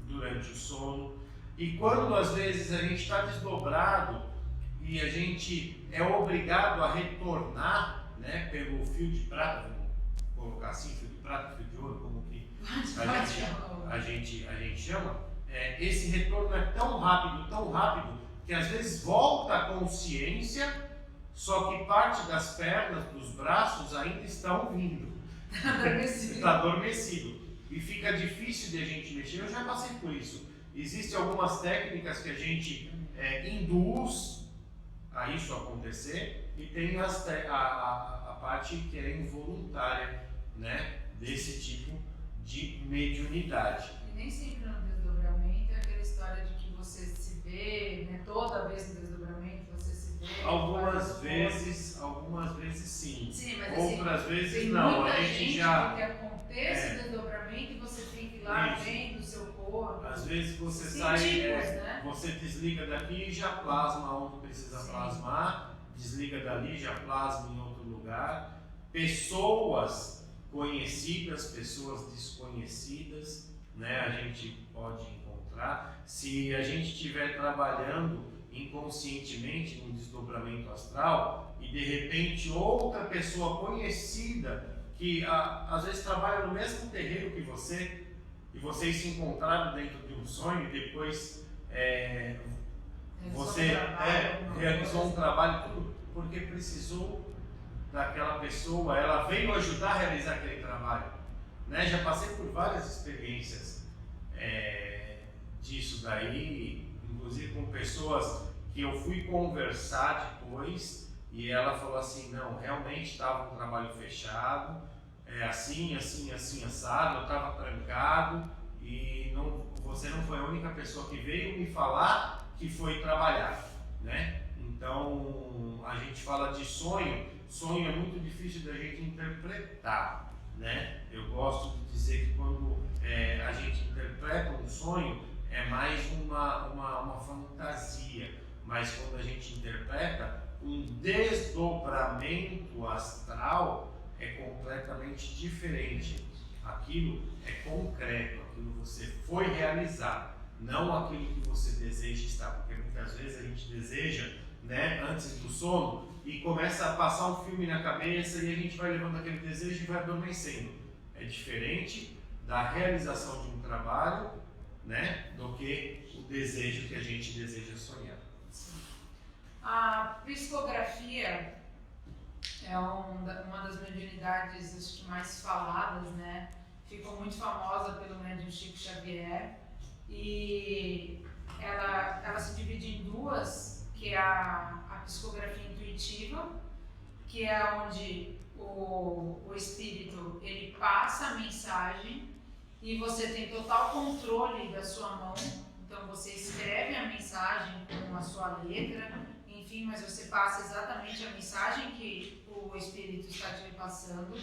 durante o sono, e quando às vezes a gente está desdobrado e a gente é obrigado a retornar, né, pelo fio de prata, vamos colocar assim, fio de prata, fio de ouro, como que a gente chama, esse retorno é tão rápido, que às vezes volta a consciência, só que parte das pernas, dos braços ainda estão vindo. Está adormecido. E fica difícil de a gente mexer. Eu já passei por isso. Existem algumas técnicas que a gente induz a isso acontecer, e tem a parte que é involuntária, né, desse tipo de mediunidade. E nem sempre no desdobramento é aquela história de que você se vê, né, toda vez no desdobramento você se vê. Algumas vezes sim. Sim, mas outras assim, vezes tem não. muita A gente gente já que acontece o desdobramento e você tem que ir lá Isso. dentro do seu corpo. Às vezes você Sim, sai, né? você desliga daqui e já plasma onde precisa plasmar, desliga dali, já plasma em outro lugar. Pessoas conhecidas, pessoas desconhecidas, né, a gente pode encontrar. Se a gente estiver trabalhando inconscientemente num desdobramento astral e de repente outra pessoa conhecida que às vezes trabalha no mesmo terreiro que você, e vocês se encontraram dentro de um sonho e depois você realizou um trabalho, tudo porque precisou daquela pessoa, ela veio ajudar a realizar aquele trabalho, né? Já passei por várias experiências disso daí, inclusive com pessoas que eu fui conversar depois e ela falou assim, não, realmente estava um trabalho fechado, assim, assado, eu estava trancado e você não foi a única pessoa que veio me falar que foi trabalhar, né? Então, a gente fala de sonho é muito difícil da gente interpretar, né? Eu gosto de dizer que quando a gente interpreta um sonho, é mais uma fantasia, mas quando a gente interpreta um desdobramento astral, é completamente diferente. Aquilo é concreto, aquilo você foi realizar, não aquilo que você deseja estar, porque muitas vezes a gente deseja, né, antes do sono, e começa a passar um filme na cabeça e a gente vai levando aquele desejo e vai adormecendo. É diferente da realização de um trabalho, né, do que o desejo que a gente deseja sonhar. A psicografia é uma das mediunidades, acho que mais faladas, né? Ficou muito famosa pelo médium Chico Xavier, e ela se divide em duas, que é a psicografia intuitiva, que é onde o espírito ele passa a mensagem e você tem total controle da sua mão. Então você escreve a mensagem com a sua letra, enfim, mas você passa exatamente a mensagem que o espírito está te passando.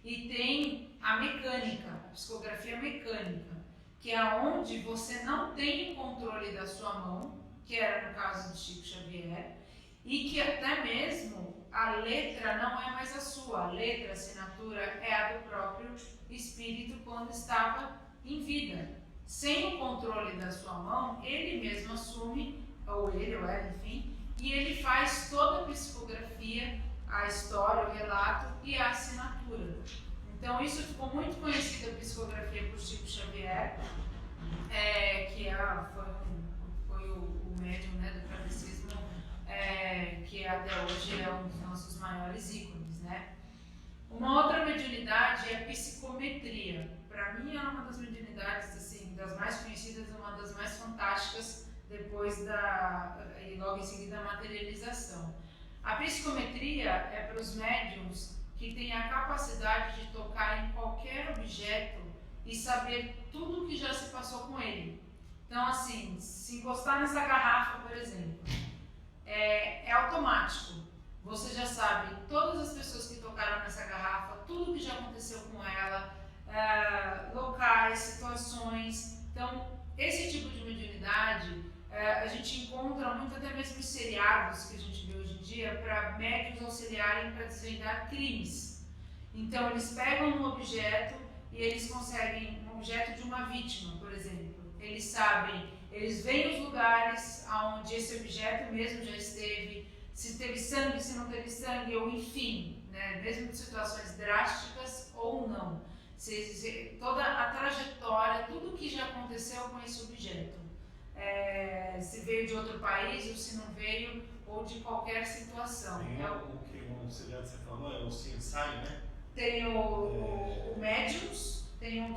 E tem a mecânica, a psicografia mecânica, que é onde você não tem o controle da sua mão, que era no caso de Chico Xavier, e que até mesmo a letra não é mais a sua, a letra, a assinatura é a do próprio espírito quando estava em vida. Sem o controle da sua mão, ele mesmo assume, ou ele ou ela, enfim, e ele faz toda a psicografia, a história, o relato e a assinatura. Então isso ficou muito conhecido, a psicografia por Chico Xavier, que foi o médium, né, do kardecismo, que até hoje é um dos nossos maiores ícones, né? Uma outra mediunidade é a psicometria. e logo em seguida a materialização. A psicometria é para os médiums que têm a capacidade de tocar em qualquer objeto e saber tudo o que já se passou com ele. Então, assim, se encostar nessa garrafa, por exemplo, é automático. Você já sabe todas as pessoas que tocaram nessa garrafa, tudo o que já aconteceu com ela, locais, situações. Então, esse tipo de mediunidade a gente encontra muito até mesmo em seriados que a gente vê hoje em dia para médiuns auxiliarem para desvendar crimes. Então, eles pegam um objeto e eles conseguem, um objeto de uma vítima, por exemplo. Eles sabem, eles veem os lugares onde esse objeto mesmo já esteve, se teve sangue, se não teve sangue, ou enfim, né, mesmo de situações drásticas ou não. Toda a trajetória, tudo que já aconteceu com esse objeto. Se veio de outro país, ou se não veio, ou de qualquer situação. Tem o seriado que você falou, é o CSI, né? Tem o Mediums, tem um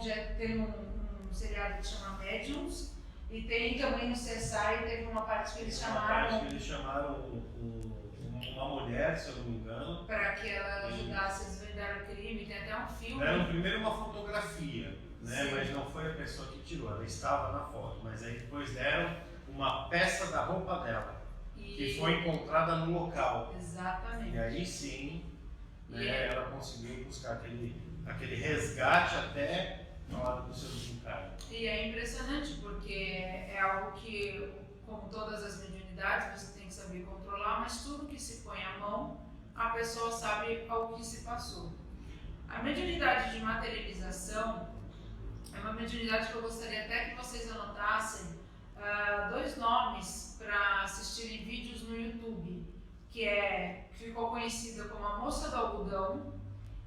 seriado que chama Mediums, e tem também no CSI, teve uma parte que eles chamaram uma mulher, se eu não me engano, para que ela ajudasse a desvendar o crime. Tem até um filme. Deram primeiro uma fotografia, né? Sim. Mas não foi a pessoa que tirou, ela estava na foto, mas aí depois deram uma peça da roupa dela, que foi encontrada no local. Exatamente. E aí sim, né, ela conseguiu buscar aquele resgate até na hora do seu desencarne. E é impressionante, porque é algo que, como todas as mediunidades, você tem que saber controlar, mas tudo que se põe à mão, a pessoa sabe ao que se passou. A mediunidade de materialização é uma mediunidade que eu gostaria até que vocês anotassem 2 nomes para assistirem vídeos no YouTube, que ficou conhecida como a Moça do Algodão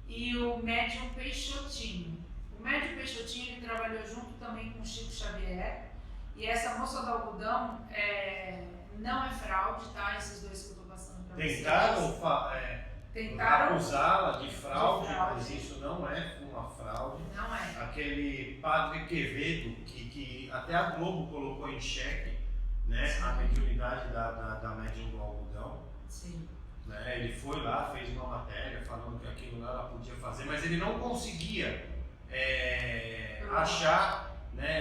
e o Médium Peixotinho. O Médium Peixotinho ele trabalhou junto também com o Chico Xavier, e essa Moça do Algodão não é fraude, tá? Esses 2 que eu estou passando para vocês. Tentaram acusá-la de fraude, mas isso não é uma fraude. Não é. Aquele Padre Quevedo, que até a Globo colocou em xeque, né, a mediunidade da médium do algodão. Sim. Né, ele foi lá, fez uma matéria falando que aquilo lá ela podia fazer, mas ele não conseguia achar, né,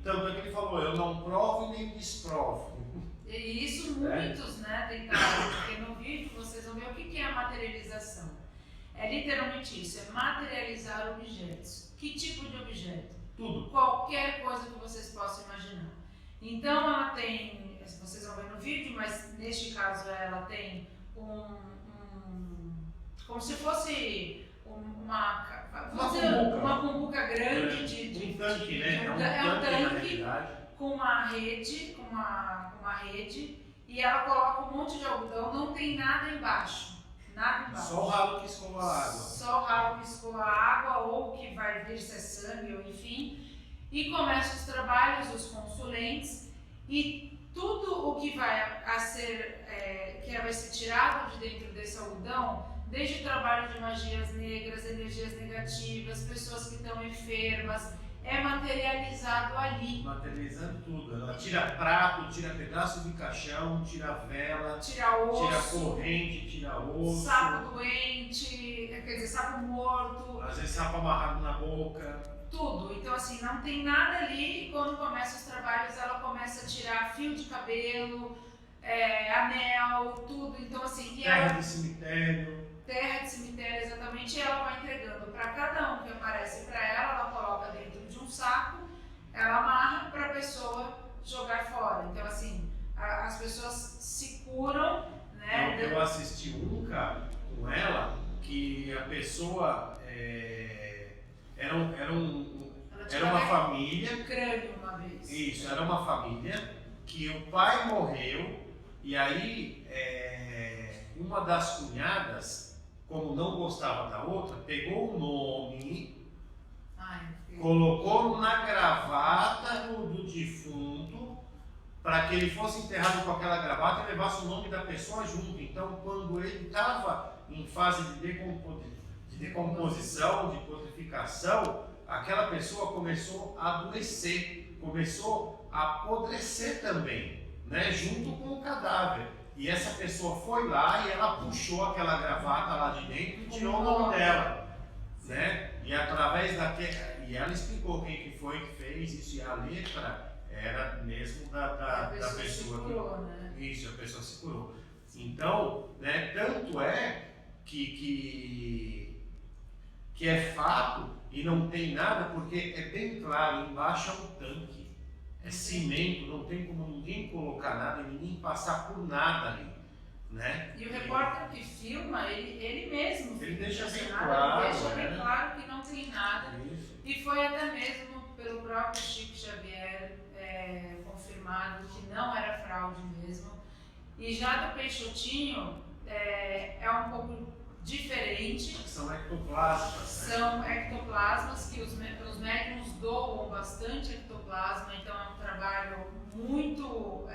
tanto é que ele falou, eu não provo e nem desprovo. E isso muitos tentaram, porque no vídeo vocês vão ver o que é a materialização. É literalmente isso, é materializar objetos. Que tipo de objeto? Tudo. Qualquer coisa que vocês possam imaginar. Então ela tem, vocês vão ver no vídeo, mas neste caso ela tem como se fosse uma cumbuca grande um tanque, né? Um tanque com uma rede, e ela coloca um monte de algodão, não tem nada embaixo. Nada embaixo. Só o ralo que escoa a água. Só o ralo que escoa a água, ou que vai vir se é sangue, ou enfim. E começam os trabalhos, os consulentes, e tudo o que vai ser tirado de dentro desse algodão, desde o trabalho de magias negras, energias negativas, pessoas que estão enfermas, é materializado ali. Materializando tudo. Ela tira prato, tira pedaço de caixão, tira vela, tira osso, tira corrente, tira osso. Sapo doente, quer dizer, sapo morto. Às vezes sapo amarrado na boca. Tudo. Então, assim, não tem nada ali. E quando começa os trabalhos, ela começa a tirar fio de cabelo, anel, tudo. Então, assim. De cemitério. Terra de cemitério, exatamente. E ela vai entregando para cada um que aparece para ela coloca dentro de um saco, ela amarra para a pessoa jogar fora. Então, assim, as pessoas se curam, né? Eu assisti um, cara, com ela, que a pessoa era uma família. Crânio uma vez. Isso, era uma família que o pai morreu e aí uma das cunhadas, como não gostava da outra, pegou o nome, colocou na gravata do defunto para que ele fosse enterrado com aquela gravata e levasse o nome da pessoa junto. Então, quando ele estava em fase de decomposição, de putrificação, aquela pessoa começou a adoecer, começou apodrecer também, né? Junto com o cadáver. E essa pessoa foi lá e ela puxou aquela gravata lá de dentro e tirou o nome dela, né? E através e ela explicou quem que foi que fez isso, e a letra era mesmo da pessoa se curou, né? Isso, a pessoa se curou. Então, né, tanto é que é fato e não tem nada, porque é bem claro, embaixo é um tanque, é cimento, não tem como ninguém colocar nada e ninguém passar por nada ali, né? E o repórter que filma, ele mesmo ele deixa bem claro, né? Claro que não tem nada. Isso. E foi até mesmo pelo próprio Chico Xavier confirmado que não era fraude mesmo. E já do Peixotinho é um pouco diferente. São ectoplasmas. São ectoplasmas que os médiums doam bastante ectoplasma, então é um trabalho muito,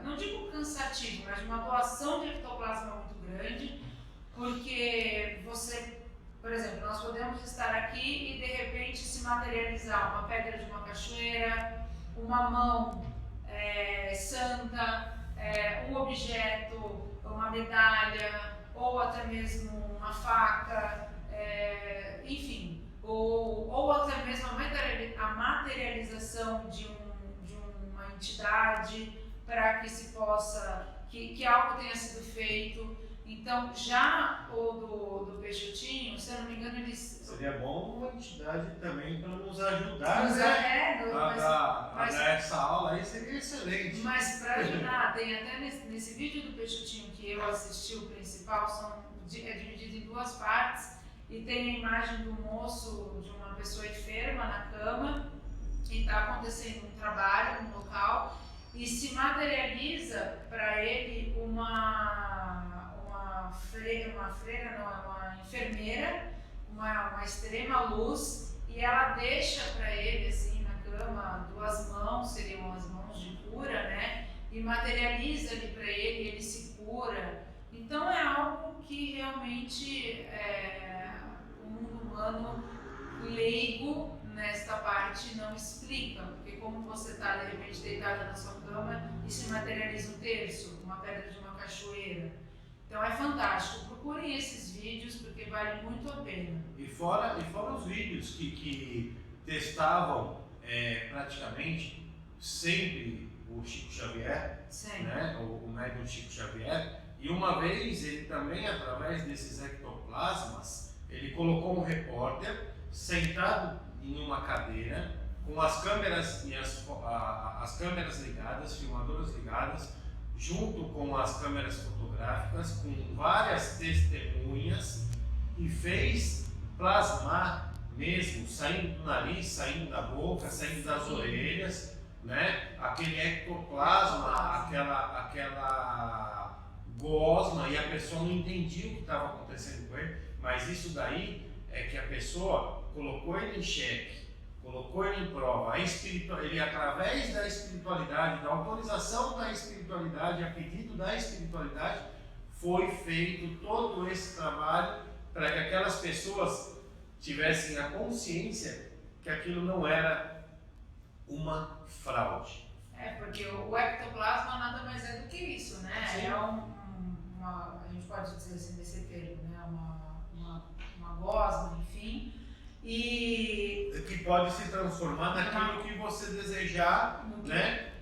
não digo cansativo, mas de uma doação de ectoplasma muito grande, porque você, por exemplo, nós podemos estar aqui e de repente se materializar uma pedra de uma cachoeira, uma mão santa, um objeto, uma medalha, ou até mesmo uma faca, enfim, ou até mesmo a materialização de uma entidade para que se possa, que algo tenha sido feito. Então, já o do Peixotinho, se eu não me engano, eles... Seria bom uma entidade também para nos ajudar, mas dar essa aula aí seria excelente. Mas para ajudar, tem até nesse vídeo do Peixotinho que eu assisti, o principal, é dividido em duas partes, e tem a imagem do moço, de uma pessoa enferma na cama, e está acontecendo um trabalho no local, e se materializa para ele uma enfermeira, uma extrema luz, e ela deixa para ele assim na cama 2 mãos, seriam as mãos de cura, né? E materializa ali para ele se cura. Então é algo que realmente o mundo humano leigo nesta parte não explica, porque como você está de repente deitada na sua cama e se materializa um terço, uma pedra de uma cachoeira. Então é fantástico, procurem esses vídeos porque vale muito a pena. E fora os vídeos que testavam praticamente sempre o Chico Xavier, né? O médium Chico Xavier, e uma vez ele também, através desses ectoplasmas, ele colocou um repórter sentado em uma cadeira, com as câmeras e as câmeras ligadas, filmadoras ligadas, junto com as câmeras fotográficas, com várias testemunhas, e fez plasmar mesmo, saindo do nariz, saindo da boca, saindo das orelhas, né? Aquele ectoplasma, aquela gosma, e a pessoa não entendia o que estava acontecendo com ele, mas isso daí é que a pessoa colocou ele em xeque, colocou ele em prova. Ele, através da espiritualidade, da autorização da espiritualidade, a pedido da espiritualidade, foi feito todo esse trabalho para que aquelas pessoas tivessem a consciência que aquilo não era uma fraude. Porque o ectoplasma nada mais é do que isso, né? Sim. A gente pode dizer assim nesse termo, né? Uma gosma, enfim. E que pode se transformar naquilo que você desejar, né?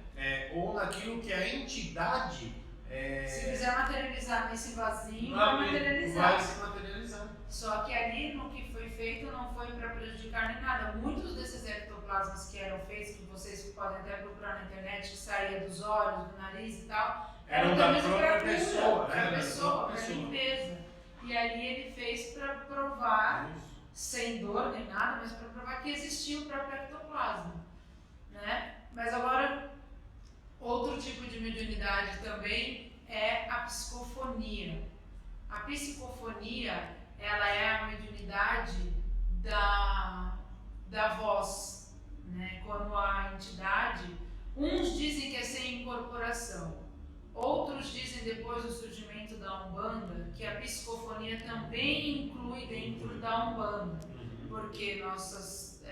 Ou naquilo que a entidade se quiser materializar nesse vasinho, vai materializar. se materializar. Só que ali no que foi feito não foi para prejudicar nem nada. Muitos desses ectoplasmas que eram feitos, que vocês podem até procurar na internet, que saía dos olhos, do nariz e tal, eram da própria pessoa, para limpeza. E ali ele fez para provar, sem dor nem nada, mas para provar que existia o próprio ectoplasma, né? Mas agora, outro tipo de mediunidade também é a psicofonia. A psicofonia, ela é a mediunidade da voz, né? Quando a entidade, uns dizem que é sem incorporação, outros dizem depois do surgimento da Umbanda que a psicofonia também inclui dentro da Umbanda, porque nossas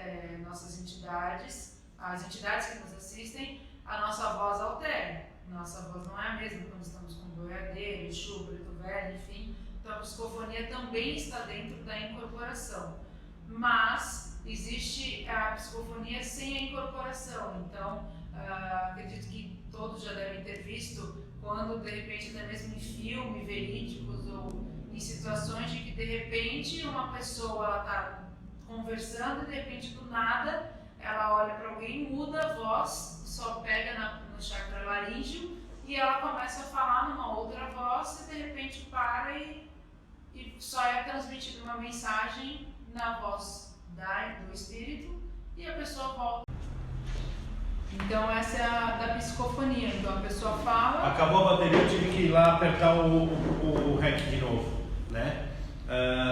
entidades, as entidades que nos assistem, a nossa voz altere. Nossa voz não é a mesma quando estamos com boiadeiro, Exu, preto velho, enfim. Então a psicofonia também está dentro da incorporação. Mas existe a psicofonia sem a incorporação. Então acredito que todos já devem ter visto quando de repente até mesmo em filmes verídicos ou em situações de que de repente uma pessoa está conversando e de repente do nada ela olha para alguém, muda a voz, só pega no chakra laríngeo e ela começa a falar numa outra voz e de repente para e só é transmitida uma mensagem na voz do espírito e a pessoa volta. Então essa é a da psicofonia. Então a pessoa fala... Acabou a bateria, eu tive que ir lá apertar o REC de novo, né?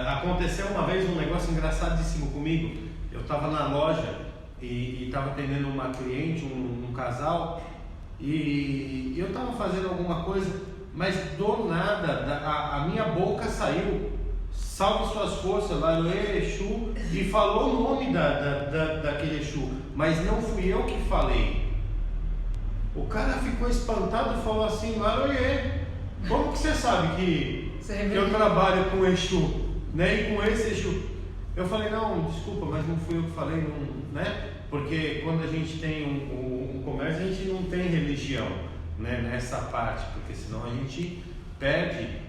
Aconteceu uma vez um negócio engraçadíssimo comigo. Eu estava na loja e estava atendendo uma cliente, um casal, e eu estava fazendo alguma coisa, mas do nada a minha boca saiu, salve suas forças, lá no Exu, e falou o nome daquele Exu, mas não fui eu que falei. O cara ficou espantado e falou assim, Laroie, como que você sabe que eu trabalho com Exu, né? E com esse Exu? Eu falei, não, desculpa, mas não fui eu que falei, não, né? Porque quando a gente tem um comércio, a gente não tem religião, né, nessa parte, porque senão a gente perde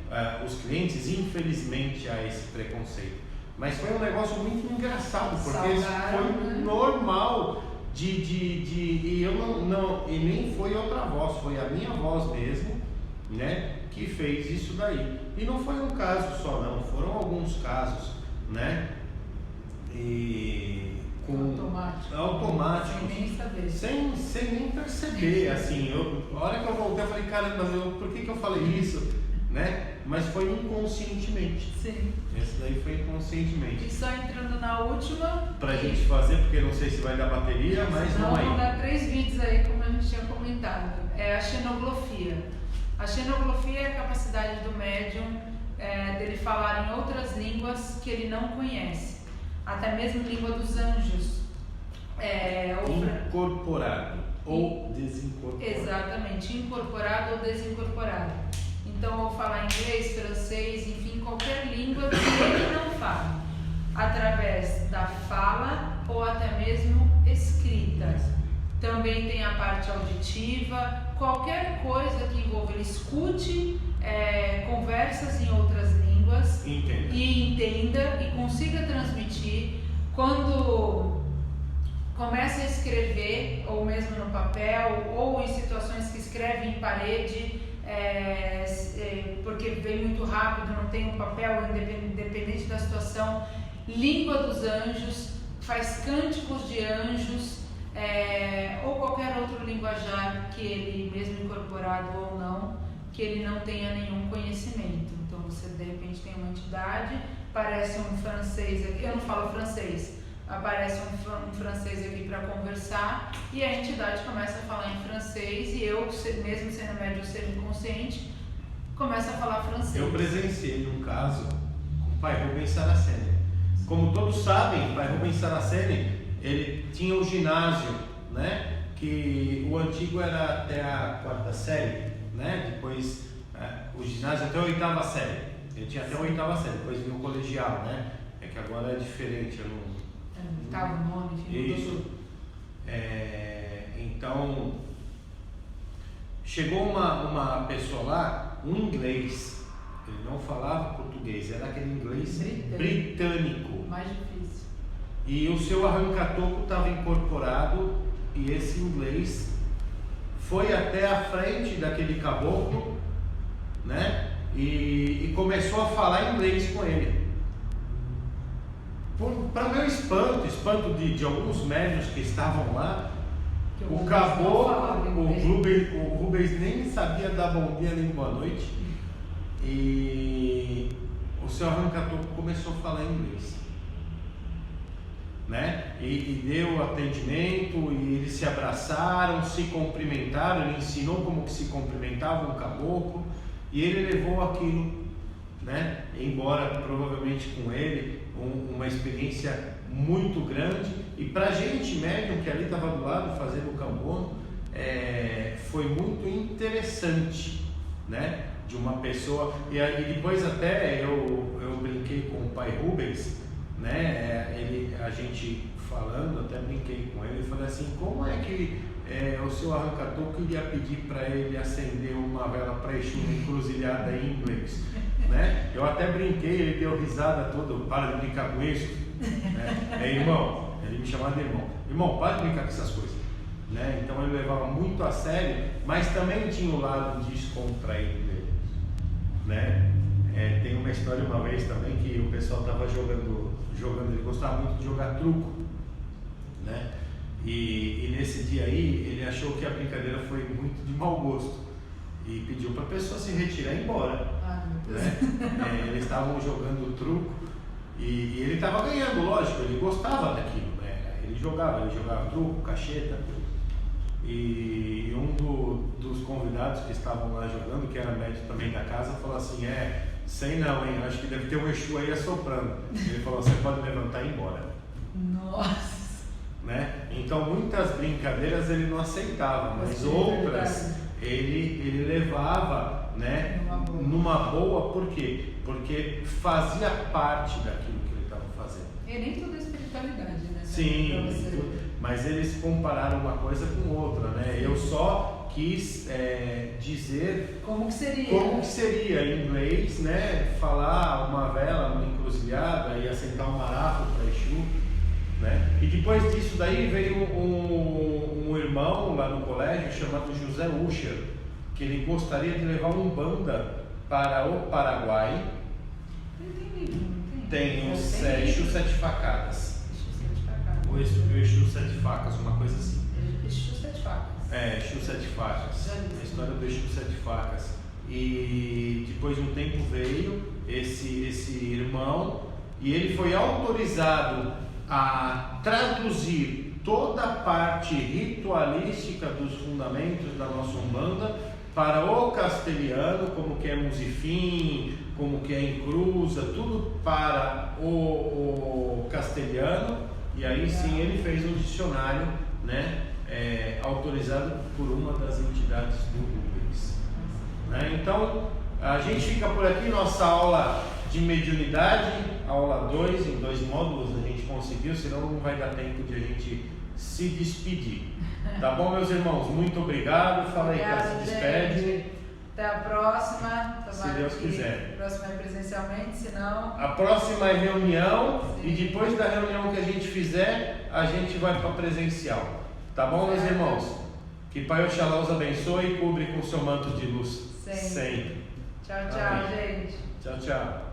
os clientes, infelizmente, a esse preconceito. Mas foi um negócio muito engraçado, porque foi normal e eu não, e nem foi outra voz, foi a minha voz mesmo, né, que fez isso daí. E não foi um caso só, não, foram alguns casos, né, e automático, sem nem perceber, assim, a hora que eu voltei eu falei, caramba, por que eu falei isso, né? Mas foi inconscientemente. Sim. Esse daí foi inconscientemente. E só entrando na última... Pra gente fazer, porque não sei se vai dar bateria, mas não aí. Vamos dar 3 vídeos aí, como a gente tinha comentado. É a xenoglofia. A xenoglofia é a capacidade do médium dele falar em outras línguas que ele não conhece. Até mesmo língua dos anjos. Incorporado ou desincorporado. Exatamente, incorporado ou desincorporado. Então, eu vou falar inglês, francês, enfim, qualquer língua que ele não fale. Através da fala ou até mesmo escrita. Também tem a parte auditiva, qualquer coisa que envolva, ele escute conversas em outras línguas e entenda e consiga transmitir. Quando começa a escrever, ou mesmo no papel, ou em situações que escreve em parede, porque vem muito rápido, não tem um papel, independente da situação, língua dos anjos, faz cânticos de anjos, ou qualquer outro linguajar que ele, mesmo incorporado ou não, que ele não tenha nenhum conhecimento. Então você de repente tem uma entidade, parece um francês aqui, eu não falo francês, aparece um francês aqui para conversar e a entidade começa a falar em francês e eu, mesmo sendo médium ser inconsciente, começa a falar francês. Eu presenciei um caso com o pai Rubens Saraceni. Como todos sabem, o pai Rubens Saraceni, ele tinha um ginásio, né, que o antigo era até a 4ª série, né, depois o ginásio até a 8ª série, ele tinha até a 8ª série, depois veio o colegial, né, é que agora é diferente, eu não... Tava o nome, enfim, isso. Então, chegou uma pessoa lá, um inglês, ele não falava português, era aquele inglês britânico. Mais difícil. E o seu arranca-toco estava incorporado e esse inglês foi até a frente daquele caboclo, né? E começou a falar inglês com ele. Para meu espanto de alguns médiuns que estavam lá, o caboclo, o Rubens nem sabia dar bom dia nem boa noite, e o seu arranca-toco começou a falar inglês, né? E deu atendimento, e eles se abraçaram, se cumprimentaram, ele ensinou como que se cumprimentava um caboclo, e ele levou aquilo, né? Embora provavelmente com ele uma experiência muito grande, e pra gente médium que ali estava do lado fazendo o cambono, foi muito interessante, né? De uma pessoa, e depois até eu brinquei com o pai Rubens, né? A gente falando, até brinquei com ele e falei assim, como é que o seu arrancador queria pedir para ele acender uma vela para Exu encruzilhada em inglês, né? Eu até brinquei, ele deu risada toda, para de brincar com isso, né? Irmão, ele me chamava de irmão, para de brincar com essas coisas, né? Então ele levava muito a sério, mas também tinha o lado descontraído dele, né? Tem uma história uma vez também que o pessoal estava jogando, ele gostava muito de jogar truco, né? E nesse dia aí ele achou que a brincadeira foi muito de mau gosto e pediu para a pessoa se retirar e ir embora, né? Eles estavam jogando truco e ele estava ganhando, lógico, ele gostava daquilo, né? Ele jogava truco, cacheta, e um dos convidados que estavam lá jogando, que era médico também da casa, falou assim, sei não, hein, acho que deve ter um Exu aí assoprando. Ele falou, você pode levantar e ir embora. Nossa! Né? Então muitas brincadeiras ele não aceitava, mas outras ele levava, né, numa boa, por quê? Porque fazia parte daquilo que ele estava fazendo. E nem toda a espiritualidade, né? Sim, mas eles compararam uma coisa com outra, né? Eu só quis dizer como que seria em inglês, né? Falar uma vela numa encruzilhada e assentar um marafo para Exu, né? E depois disso daí veio um irmão lá no colégio chamado José Usher, que ele gostaria de levar um Umbanda para o Paraguai. Tem o Exu Sete Facadas. O Exu Sete Facas, uma coisa assim. Exu Sete Facas. Exu Sete Facas. A história do Exu Sete Facas. E depois de um tempo veio esse irmão e ele foi autorizado a traduzir toda a parte ritualística dos fundamentos da nossa Umbanda para o castelhano, como que é Musifim, como que é Encruza, tudo para o castelhano, e aí sim ele fez um dicionário, né, autorizado por uma das entidades do Rubens, né? Então a gente fica por aqui, nossa aula de mediunidade, aula 2, em 2 módulos a gente conseguiu, senão não vai dar tempo de a gente se despedir. Tá bom, meus irmãos? Muito obrigado. Fala aí, cara, se despede. Gente. Até a próxima. Se Deus quiser. A próxima é presencialmente, senão... A próxima é reunião. Sim. E depois da reunião que a gente fizer, a gente vai para presencial. Tá bom, meus irmãos? Que Pai Oxalá os abençoe e cubra com seu manto de luz. Sempre. Sempre. Tchau, tchau, gente. Tchau, tchau.